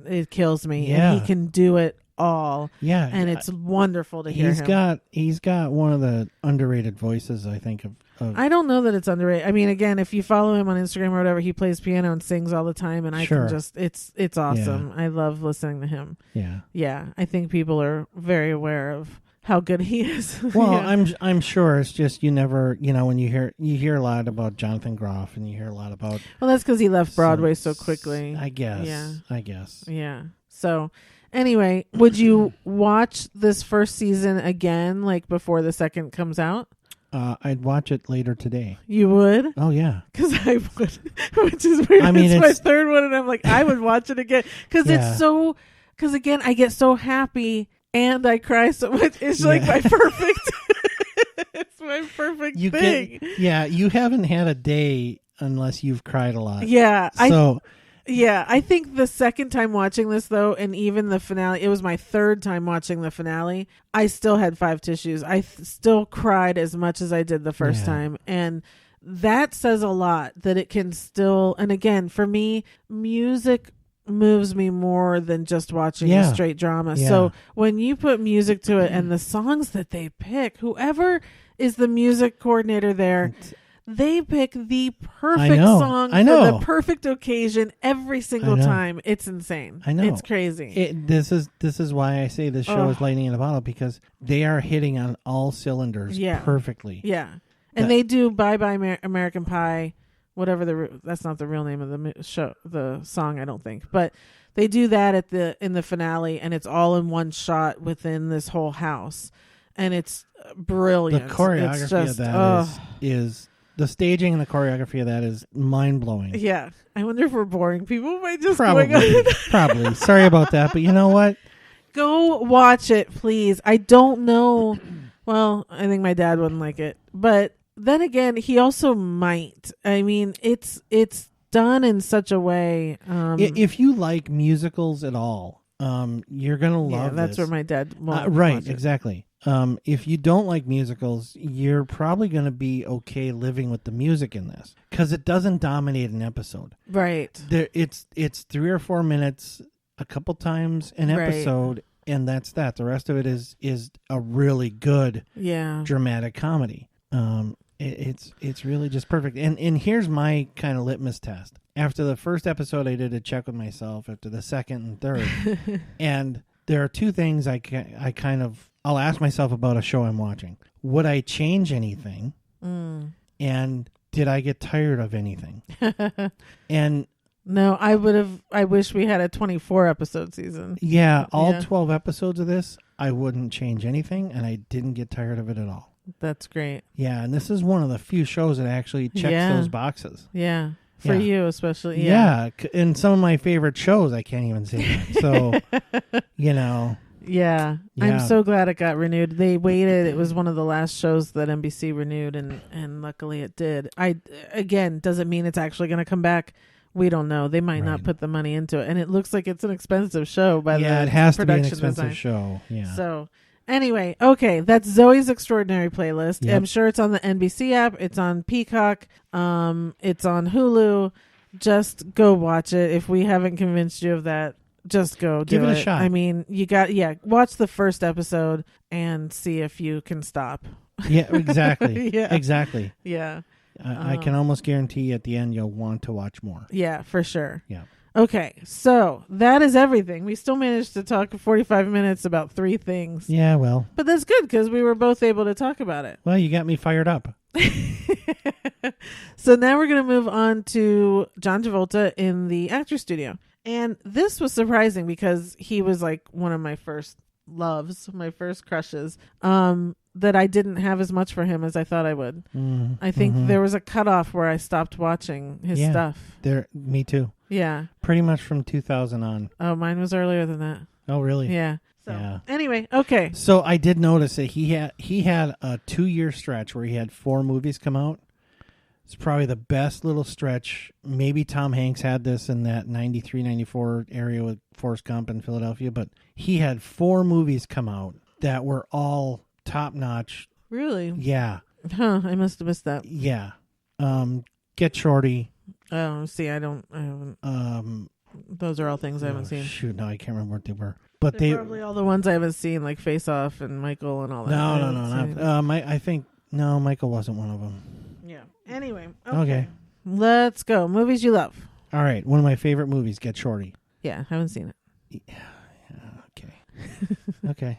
it kills me. Yeah. And he can do it all. Yeah. And it's wonderful to hear him. He's got one of the underrated voices, I think, of I don't know that it's underrated. I mean, again, if you follow him on Instagram or whatever, he plays piano and sings all the time, and I can just it's awesome. Yeah. I love listening to him. Yeah. Yeah. I think people are very aware of how good he is. Well, I'm sure it's just you never, when you hear a lot about Jonathan Groff, and you hear a lot about. Well, that's because he left Broadway so quickly. I guess. Yeah. I guess. Yeah. So anyway, would you watch this first season again, like before the second comes out? I'd watch it later today. You would? Oh yeah, because I would, which is weird. I mean, it's my third one, and I'm like, I would watch it again because it's so. Because again, I get so happy and I cry so much. It's like my perfect. It's my perfect thing. You haven't had a day unless you've cried a lot. Yeah, I think the second time watching this, though, and even the finale, it was my third time watching the finale, I still had 5 tissues. I still cried as much as I did the first time. And that says a lot, that it can still, and again, for me, music moves me more than just watching a straight drama. Yeah. So when you put music to it and the songs that they pick, whoever is the music coordinator there, they pick the perfect song for the perfect occasion every single time. It's insane. I know. It's crazy. This is why I say this show is lightning in a bottle, because they are hitting on all cylinders perfectly. Yeah. And they do Bye Bye American Pie, whatever that's not the real name of the show, the song, I don't think. But they do that in the finale, and it's all in one shot within this whole house. And it's brilliant. The choreography of that is the staging and the choreography of that is mind-blowing. Yeah. I wonder if we're boring people by just going on. Probably. Sorry about that, but you know what? Go watch it, please. I don't know. Well, I think my dad wouldn't like it. But then again, he also might. I mean, it's done in such a way. If you like musicals at all, you're going to love that's this. Where my dad won't right, watch it. Exactly. If you don't like musicals, you're probably going to be okay living with the music in this, because it doesn't dominate an episode. Right. It's 3 or 4 minutes a couple times an episode, and that's that. The rest of it is a really good dramatic comedy. It's really just perfect. And here's my kind of litmus test. After the first episode, I did a check with myself. After the second and third, and there are 2 things I'll ask myself about a show I'm watching. Would I change anything? And did I get tired of anything? And no, I wish we had a 24 episode season. Yeah, 12 episodes of this, I wouldn't change anything, and I didn't get tired of it at all. That's great. Yeah, and this is one of the few shows that actually checks those boxes. Yeah. For you especially. Yeah. And some of my favorite shows, I can't even say that. So, Yeah. I'm so glad it got renewed. They waited. It was one of the last shows that NBC renewed, and luckily it did. Doesn't mean it's actually going to come back we don't know. They might not put the money into it. And it looks like it's an expensive show by the it has to be an production expensive design. show. Yeah. So anyway, okay, that's Zoe's Extraordinary Playlist. Yep. I'm sure it's on the NBC app. It's on Peacock. It's on Hulu. Just go watch it. If we haven't convinced you of that, just go give do it a shot. I mean, watch the first episode and see if you can stop. Yeah, exactly. Yeah. Exactly. Yeah. I can almost guarantee at the end you'll want to watch more. Yeah, for sure. Yeah. Okay, so that is everything. We still managed to talk for 45 minutes about 3 things. Yeah, well. But that's good because we were both able to talk about it. Well, you got me fired up. So now we're going to move on to John Travolta in the Actors Studio. And this was surprising because he was like one of my first loves, my first crushes, that I didn't have as much for him as I thought I would. I think there was a cutoff where I stopped watching his stuff. Me too. Yeah. Pretty much from 2000 on. Oh, mine was earlier than that. Oh, really? Yeah. So Yeah. anyway, okay. So I did notice that he had a 2-year stretch where he had 4 movies come out. It's probably the best little stretch. Maybe Tom Hanks had this in that 93, 94 area with Forrest Gump in Philadelphia, but he had 4 movies come out that were all top notch. Really? Yeah. Huh, I must have missed that. Yeah. Get Shorty. Oh, see, I haven't. Those are all things I haven't seen. Shoot, no, I can't remember what they were. But They're probably all the ones I haven't seen, like Face Off and Michael and all that. No. I think Michael wasn't one of them. Yeah. Anyway. Okay. Let's go. Movies you love. All right. One of my favorite movies, Get Shorty. Yeah, haven't seen it. Okay. Okay.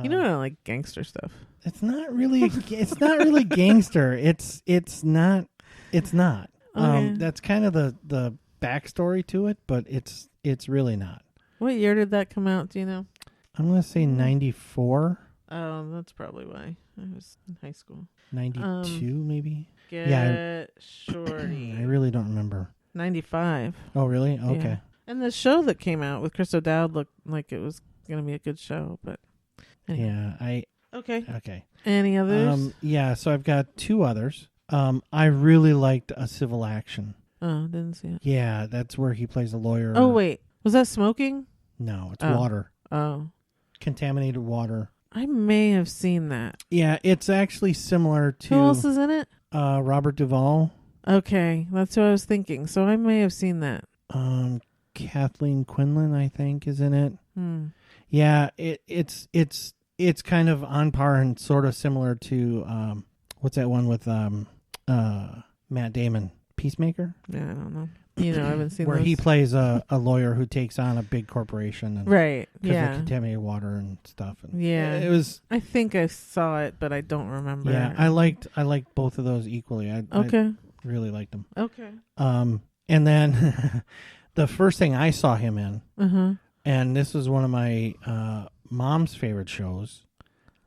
You know I don't like gangster stuff. It's not really. It's not really gangster. It's not. It's not. Okay. That's kind of the backstory to it, but it's really not. What year did that come out? Do you know? I'm gonna say 94. Oh, that's probably why I was in high school. 92, maybe. Get Shorty. I really don't remember. 95. Oh, really? Okay. Yeah. And the show that came out with Chris O'Dowd looked like it was going to be a good show, but anyway. Yeah, Okay. Any others? Yeah, so I've got 2 others. I really liked A Civil Action. Oh, didn't see it. Yeah, that's where he plays a lawyer. Oh, wait. Was that smoking? No, it's water. Oh. Contaminated water. I may have seen that. Yeah, it's actually similar to... Who else is in it? Robert Duvall. Okay, that's what I was thinking. So I may have seen that. Kathleen Quinlan, I think, is in it. Yeah, it's kind of on par and sort of similar to what's that one with Matt Damon, Peacemaker? Yeah, I don't know. I haven't seen where those. he plays a lawyer who takes on a big corporation, and right? Because Yeah, of contaminated water and stuff. And yeah, it was. I think I saw it, but I don't remember. Yeah, I liked both of those equally. I really liked them. Okay. And then the first thing I saw him in, and this was one of my mom's favorite shows,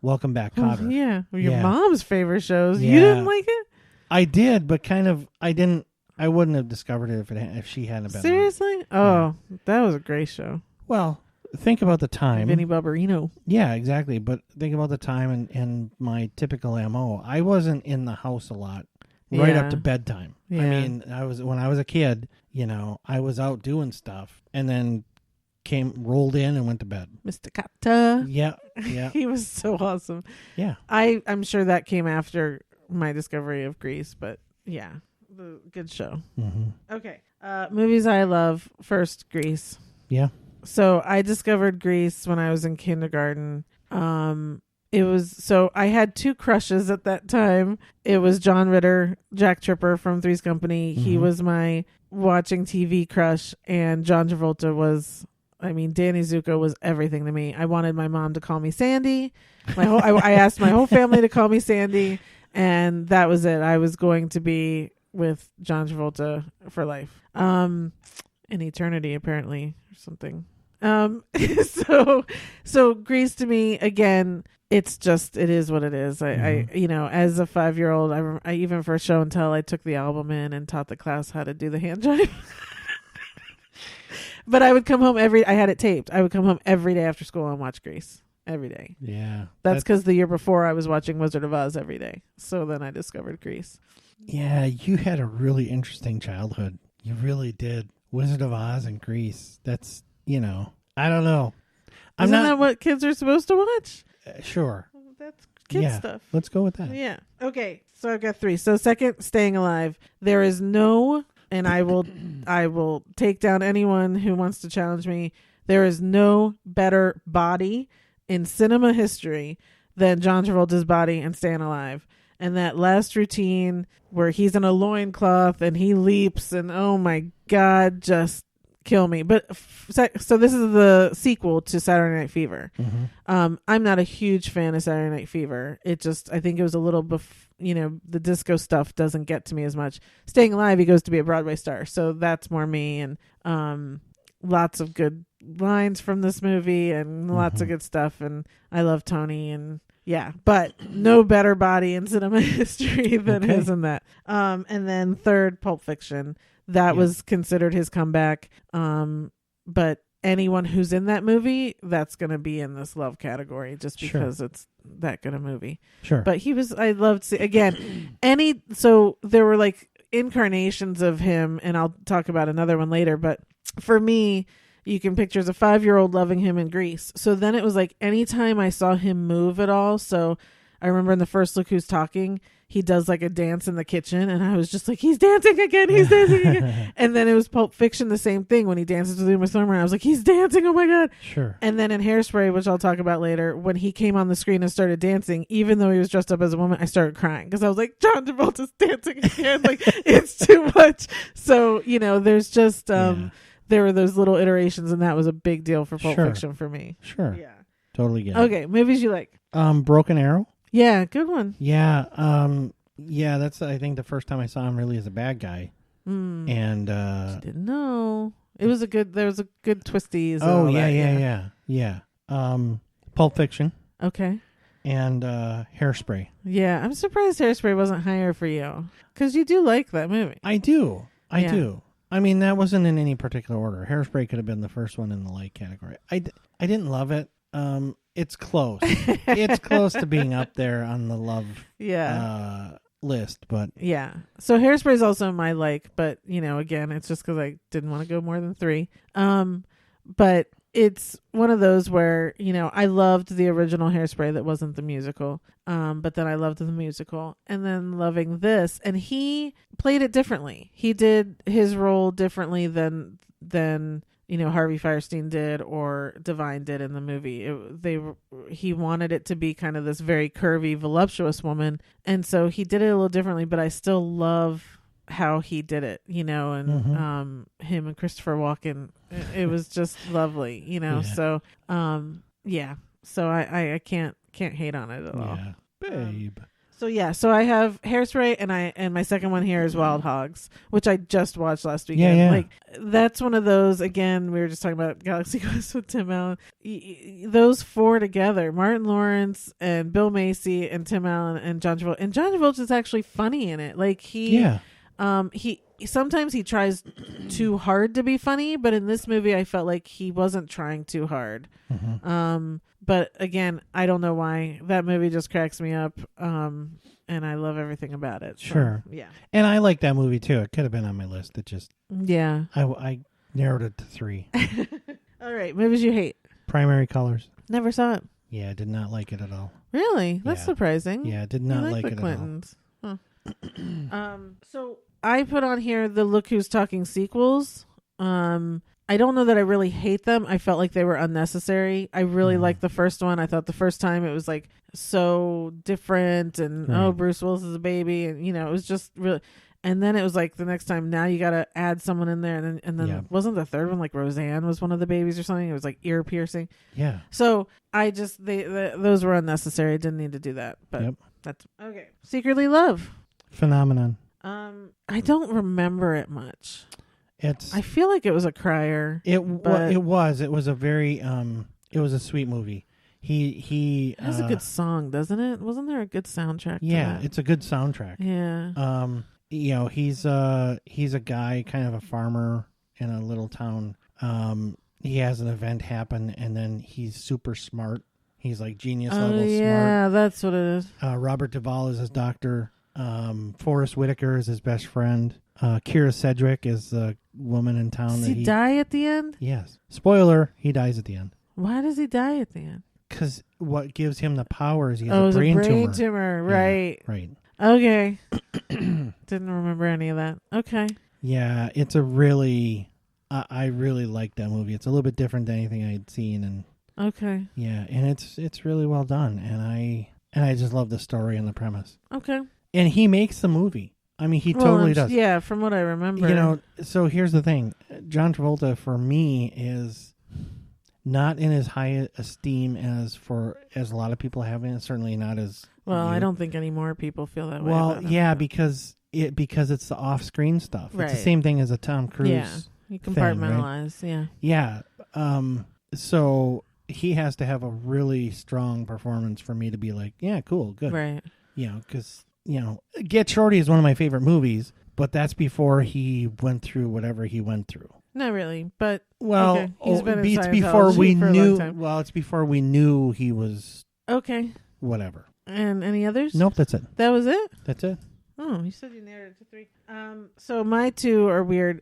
Welcome Back, Kotter. Oh, yeah, your mom's favorite shows. Yeah. You didn't like it? I did, but kind of I didn't. I wouldn't have discovered it if she hadn't been. Seriously? Oh, that was a great show. Well, think about the time. Vinnie Barbarino. Yeah, exactly. But think about the time and my typical MO. I wasn't in the house a lot right up to bedtime. Yeah. I mean, when I was a kid, I was out doing stuff and then rolled in and went to bed. Mr. Kata. Yeah. He was so awesome. Yeah. I'm sure that came after my discovery of Grease, but yeah. Good show. Mm-hmm. Okay. Movies I love. First, Grease. Yeah. So I discovered Grease when I was in kindergarten. I had 2 crushes at that time. It was John Ritter, Jack Tripper from Three's Company. He was my watching TV crush, and John Travolta was, Danny Zuko was everything to me. I wanted my mom to call me Sandy. I asked my whole family to call me Sandy, and that was it. I was going to be with John Travolta for life. In eternity, apparently, or something. So Grease to me, again, it is what it is. I as a 5-year-old, I even for show and tell, I took the album in and taught the class how to do the hand jive. But I would come home I had it taped. I would come home every day after school and watch Grease. Every day. Yeah. That's because the year before I was watching Wizard of Oz every day. So then I discovered Grease. Yeah, you had a really interesting childhood. You really did. Wizard of Oz and Grease. That's, I don't know. Isn't that what kids are supposed to watch? Sure. That's kid stuff. Let's go with that. Yeah. Okay. So I've got 3. So second, Staying Alive. There is no, and I will take down anyone who wants to challenge me. There is no better body in cinema history than John Travolta's body in Staying Alive. And that last routine where he's in a loincloth and he leaps and oh my God, just kill me. But so this is the sequel to Saturday Night Fever. Mm-hmm. I'm not a huge fan of Saturday Night Fever. I think it was a little the disco stuff doesn't get to me as much. Staying Alive, he goes to be a Broadway star. So that's more me, and lots of good lines from this movie and lots of good stuff. And I love Tony, and yeah, but no better body in cinema history than his in that. And then third, Pulp Fiction. That was considered his comeback. But anyone who's in that movie, that's going to be in this love category just because it's that good a movie. Sure. But I loved, again, so there were like incarnations of him, and I'll talk about another one later. But for me, you can picture as a 5-year-old loving him in Grease. So then it was like anytime I saw him move at all. So I remember in the first Look Who's Talking, he does like a dance in the kitchen, and I was just like, he's dancing again, he's dancing again. And then it was Pulp Fiction, the same thing, when he dances with Uma Thurman. I was like, he's dancing, oh my God. Sure. And then in Hairspray, which I'll talk about later, when he came on the screen and started dancing, even though he was dressed up as a woman, I started crying because I was like, John Travolta's dancing again. Like, it's too much. So, there's just, there were those little iterations, and that was a big deal for Pulp Fiction for me. Sure. Yeah. Totally get it. Okay, movies you like. Broken Arrow. Yeah, good one. Yeah. That's, I think, the first time I saw him really as a bad guy. And didn't know. There was a good twisties. Yeah. Pulp Fiction. Okay. And Hairspray. Yeah, I'm surprised Hairspray wasn't higher for you, because you do like that movie. I do. I mean, that wasn't in any particular order. Hairspray could have been the first one in the like category. I didn't love it. It's close. It's close to being up there on the love list, but yeah. So Hairspray is also my like, but again, it's just because I didn't want to go more than 3. But it's one of those where I loved the original Hairspray that wasn't the musical, but then I loved the musical, and then loving this, and he played it differently. He did his role differently than Harvey Fierstein did or Divine did in the movie. He wanted it to be kind of this very curvy, voluptuous woman, and so he did it a little differently. But I still love how he did it, and him and Christopher Walken. It was just lovely, So So I can't hate on it at all. Yeah, babe. So I have Hairspray, and my second one here is Wild Hogs, which I just watched last weekend. Yeah. Like, that's one of those, again, we were just talking about Galaxy Quest with Tim Allen. Those 4 together, Martin Lawrence and Bill Macy and Tim Allen and John Travolta. And John Travolta's actually funny in it. Like, he sometimes he tries too hard to be funny, but in this movie I felt like he wasn't trying too hard. But again, I don't know why. That movie just cracks me up, and I love everything about it. So, sure. Yeah. And I like that movie too. It could have been on my list. It just I narrowed it to 3. All right, movies you hate. Primary Colors. Never saw it. Yeah, I did not like it at all. Really? That's surprising. Yeah, I did not like the it Clintons. At all. Huh. So I put on here the Look Who's Talking sequels. I don't know that I really hate them. I felt like they were unnecessary. I really liked the first one. I thought the first time it was like so different, and Bruce Willis is a baby, and it was just really. And then it was like the next time, now you got to add someone in there, and then wasn't the third one like Roseanne was one of the babies or something? It was like ear piercing. Yeah. So I just those were unnecessary. I didn't need to do that. But that's okay. Secretly Love. Phenomenon. I don't remember it much. I feel like it was a crier. It was. It was a very it was a sweet movie. He has a good song, doesn't it? Wasn't there a good soundtrack? Yeah, to that? it's a good soundtrack. Yeah. He's a guy, kind of a farmer in a little town. He has an event happen, and then he's super smart. He's like genius level smart. Yeah, that's what it is. Robert Duvall is his doctor. Forrest Whitaker is his best friend. Kira Sedgwick is the woman in town. Does he die at the end? Yes. Spoiler, he dies at the end. Why does he die at the end? Because what gives him the powers, he has a brain tumor. Right. Yeah, right. Okay. Didn't remember any of that. Okay. Yeah, it's a really... I really like that movie. It's a little bit different than anything I'd seen. And okay. Yeah, and it's really well done. And I just love the story and the premise. Okay. And he makes the movie. I mean, he totally does. Yeah, from what I remember. You know, so here's the thing. John Travolta, for me, is not in as high esteem as a lot of people have, and certainly not as... Well, I don't think any more people feel that way. Well, yeah, because it's the off-screen stuff. Right. It's the same thing as a Tom Cruise. Yeah, you compartmentalize. Thing, right? Yeah. So he has to have a really strong performance for me to be like, yeah, cool, good. Right. You know, because, Get Shorty is one of my favorite movies, but that's before he went through whatever he went through. Not really, but well, he's been in it's before we for a knew. long time. Well, it's before we knew he was whatever. And any others? Nope, that's it. That was it? That's it. Oh, you said you narrowed it to 3. So my 2 are weird.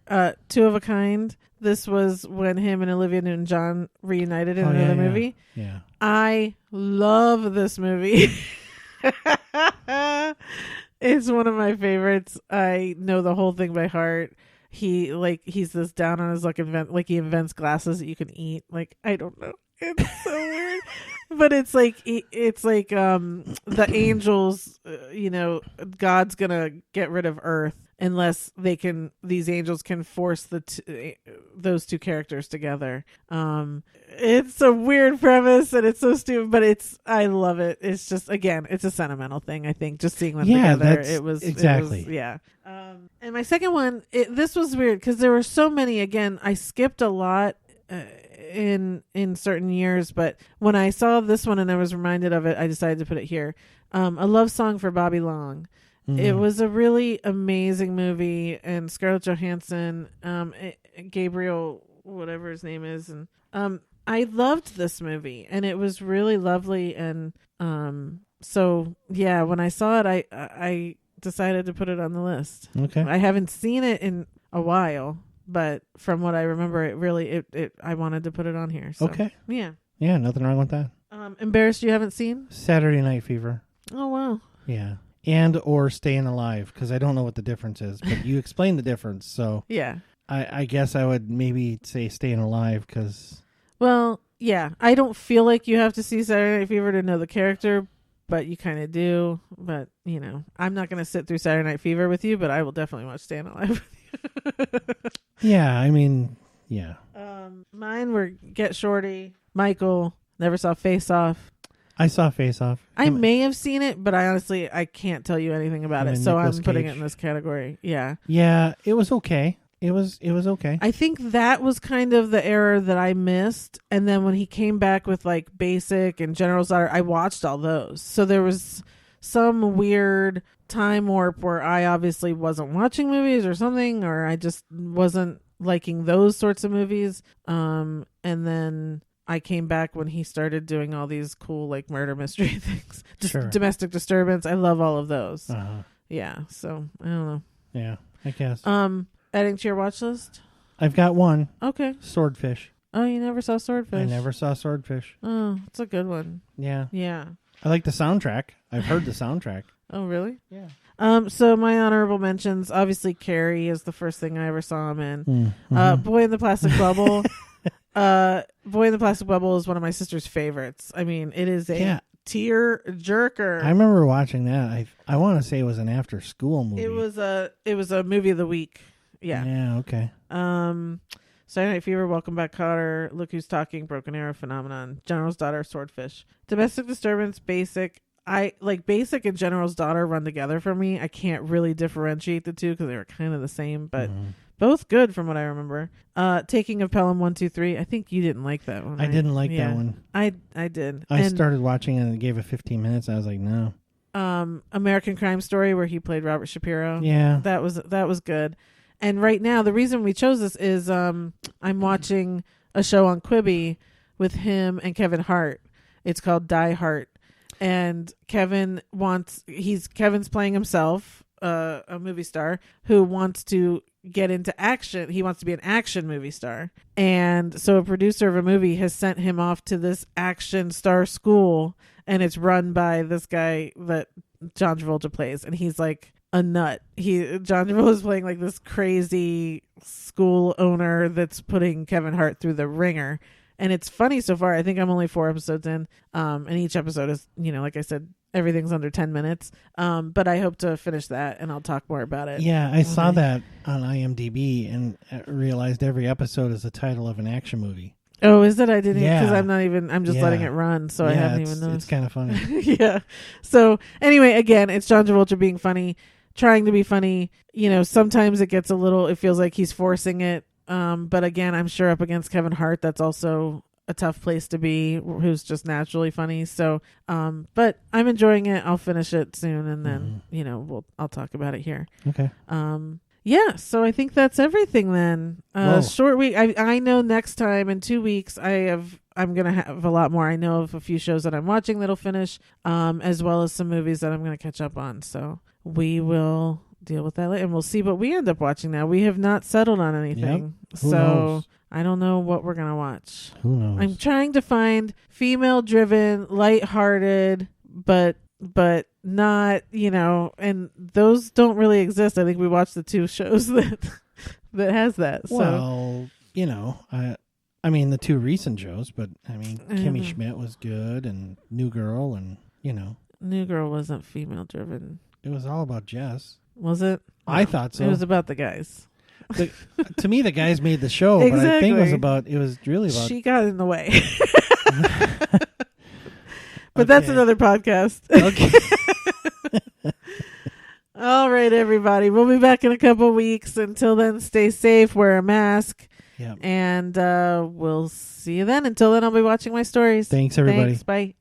Two of a Kind. This was when him and Olivia Newton-John reunited in another movie. Yeah. I love this movie. It's one of my favorites. I know the whole thing by heart. He's this down on his luck he invents glasses that you can eat. Like, I don't know. It's so weird. But it's like the angels, God's gonna get rid of Earth unless these angels can force those two characters together. It's a weird premise and it's so stupid, but I love it. It's just, again, it's a sentimental thing. I think just seeing them together, it was exactly. And my second one, this was weird because there were so many. Again, I skipped a lot. In certain years, but when I saw this one and I was reminded of it, I decided to put it here. A Love Song for Bobby Long. It was a really amazing movie, and Scarlett Johansson, Gabriel, whatever his name is, and I loved this movie, and it was really lovely. And so yeah, when I saw it, I decided to put it on the list. Okay, I haven't seen it in a while. But from what I remember, I wanted to put it on here. So, okay. Yeah. Yeah, nothing wrong with that. Embarrassed you haven't seen? Saturday Night Fever. Oh, wow. Yeah. And or Staying Alive, because I don't know what the difference is, but you explained the difference. So yeah. I guess I would maybe say Staying Alive because... Well, yeah. I don't feel like you have to see Saturday Night Fever to know the character, but you kind of do. But, I'm not going to sit through Saturday Night Fever with you, but I will definitely watch Staying Alive with you. Yeah, I mean, yeah. Mine were Get Shorty, Michael, never saw Face Off. I saw Face Off. I may have seen it, but I can't tell you anything about it, so I'm putting it in this category. Yeah. Yeah, it was okay. It was okay. I think that was kind of the era that I missed, and then when he came back with like Basic and General's Daughter, I watched all those. So there was some weird time warp where I obviously wasn't watching movies or something, or I just wasn't liking those sorts of movies. And then I came back when he started doing all these cool like murder mystery things. Domestic Disturbance. I love all of those. Uh-huh. Yeah. So I don't know. Yeah, I guess. Adding to your watch list? I've got one. Okay. Swordfish. Oh, you never saw Swordfish? I never saw Swordfish. Oh, it's a good one. Yeah. Yeah. I like the soundtrack. I've heard the soundtrack. Oh, really? Yeah. So my honorable mentions, obviously Carrie is the first thing I ever saw him in. Mm-hmm. Boy in the Plastic Bubble. Boy in the Plastic Bubble is one of my sister's favorites. I mean, it is a tear jerker. I remember watching that. I want to say it was an after school movie. It was a movie of the week. Yeah. Yeah, okay. Saturday Night Fever, Welcome Back, Kotter, Look Who's Talking, Broken Arrow, Phenomenon, General's Daughter, Swordfish. Domestic Disturbance, Basic. I like Basic and General's Daughter run together for me. I can't really differentiate the two because they were kind of the same, but both good from what I remember. Taking of Pelham 1, 2, 3. I think you didn't like that one. Right? I didn't like that one. I did. I started watching it and it gave it 15 minutes. I was like, no. American Crime Story, where he played Robert Shapiro. Yeah, that was good. And right now, the reason we chose this is I'm watching a show on Quibi with him and Kevin Hart. It's called Die Hart. and Kevin's playing himself, a movie star who wants to get into action. He wants to be an action movie star. And so a producer of a movie has sent him off to this action star school, and it's run by this guy that John Travolta plays, and he's like a nut. John Travolta is playing like this crazy school owner that's putting Kevin Hart through the ringer. And it's funny so far. I think I'm only 4 episodes in. And each episode is, like I said, everything's under 10 minutes. But I hope to finish that, and I'll talk more about it. Yeah, I saw that on IMDb and realized every episode is the title of an action movie. Oh, is it? I didn't, because I'm just letting it run. So I haven't even noticed. It's kind of funny. Yeah. So anyway, again, it's John Travolta being funny, trying to be funny. Sometimes it feels like he's forcing it. But again, I'm sure up against Kevin Hart, that's also a tough place to be, who's just naturally funny. So, but I'm enjoying it. I'll finish it soon, and then, I'll talk about it here. Okay. Yeah. So I think that's everything then. Short week. I know next time in 2 weeks, I'm going to have a lot more. I know of a few shows that I'm watching that'll finish, as well as some movies that I'm going to catch up on. So we will deal with that later, and we'll see what we end up watching now. We have not settled on anything. Yep. Who knows? I don't know what we're gonna watch. Who knows? I'm trying to find female driven, lighthearted, but not, and those don't really exist. I think we watched the 2 shows that has that. Well, I mean the 2 recent shows, but I mean Kimmy Schmidt was good, and New Girl, and New Girl wasn't female driven. It was all about Jess. Was it? I thought so. It was about the guys. To me, the guys made the show, exactly. But I think it was really about... She got in the way. But that's another podcast. Okay. All right, everybody. We'll be back in a couple weeks. Until then, stay safe, wear a mask. Yep. And we'll see you then. Until then, I'll be watching my stories. Thanks, everybody. Thanks. Bye.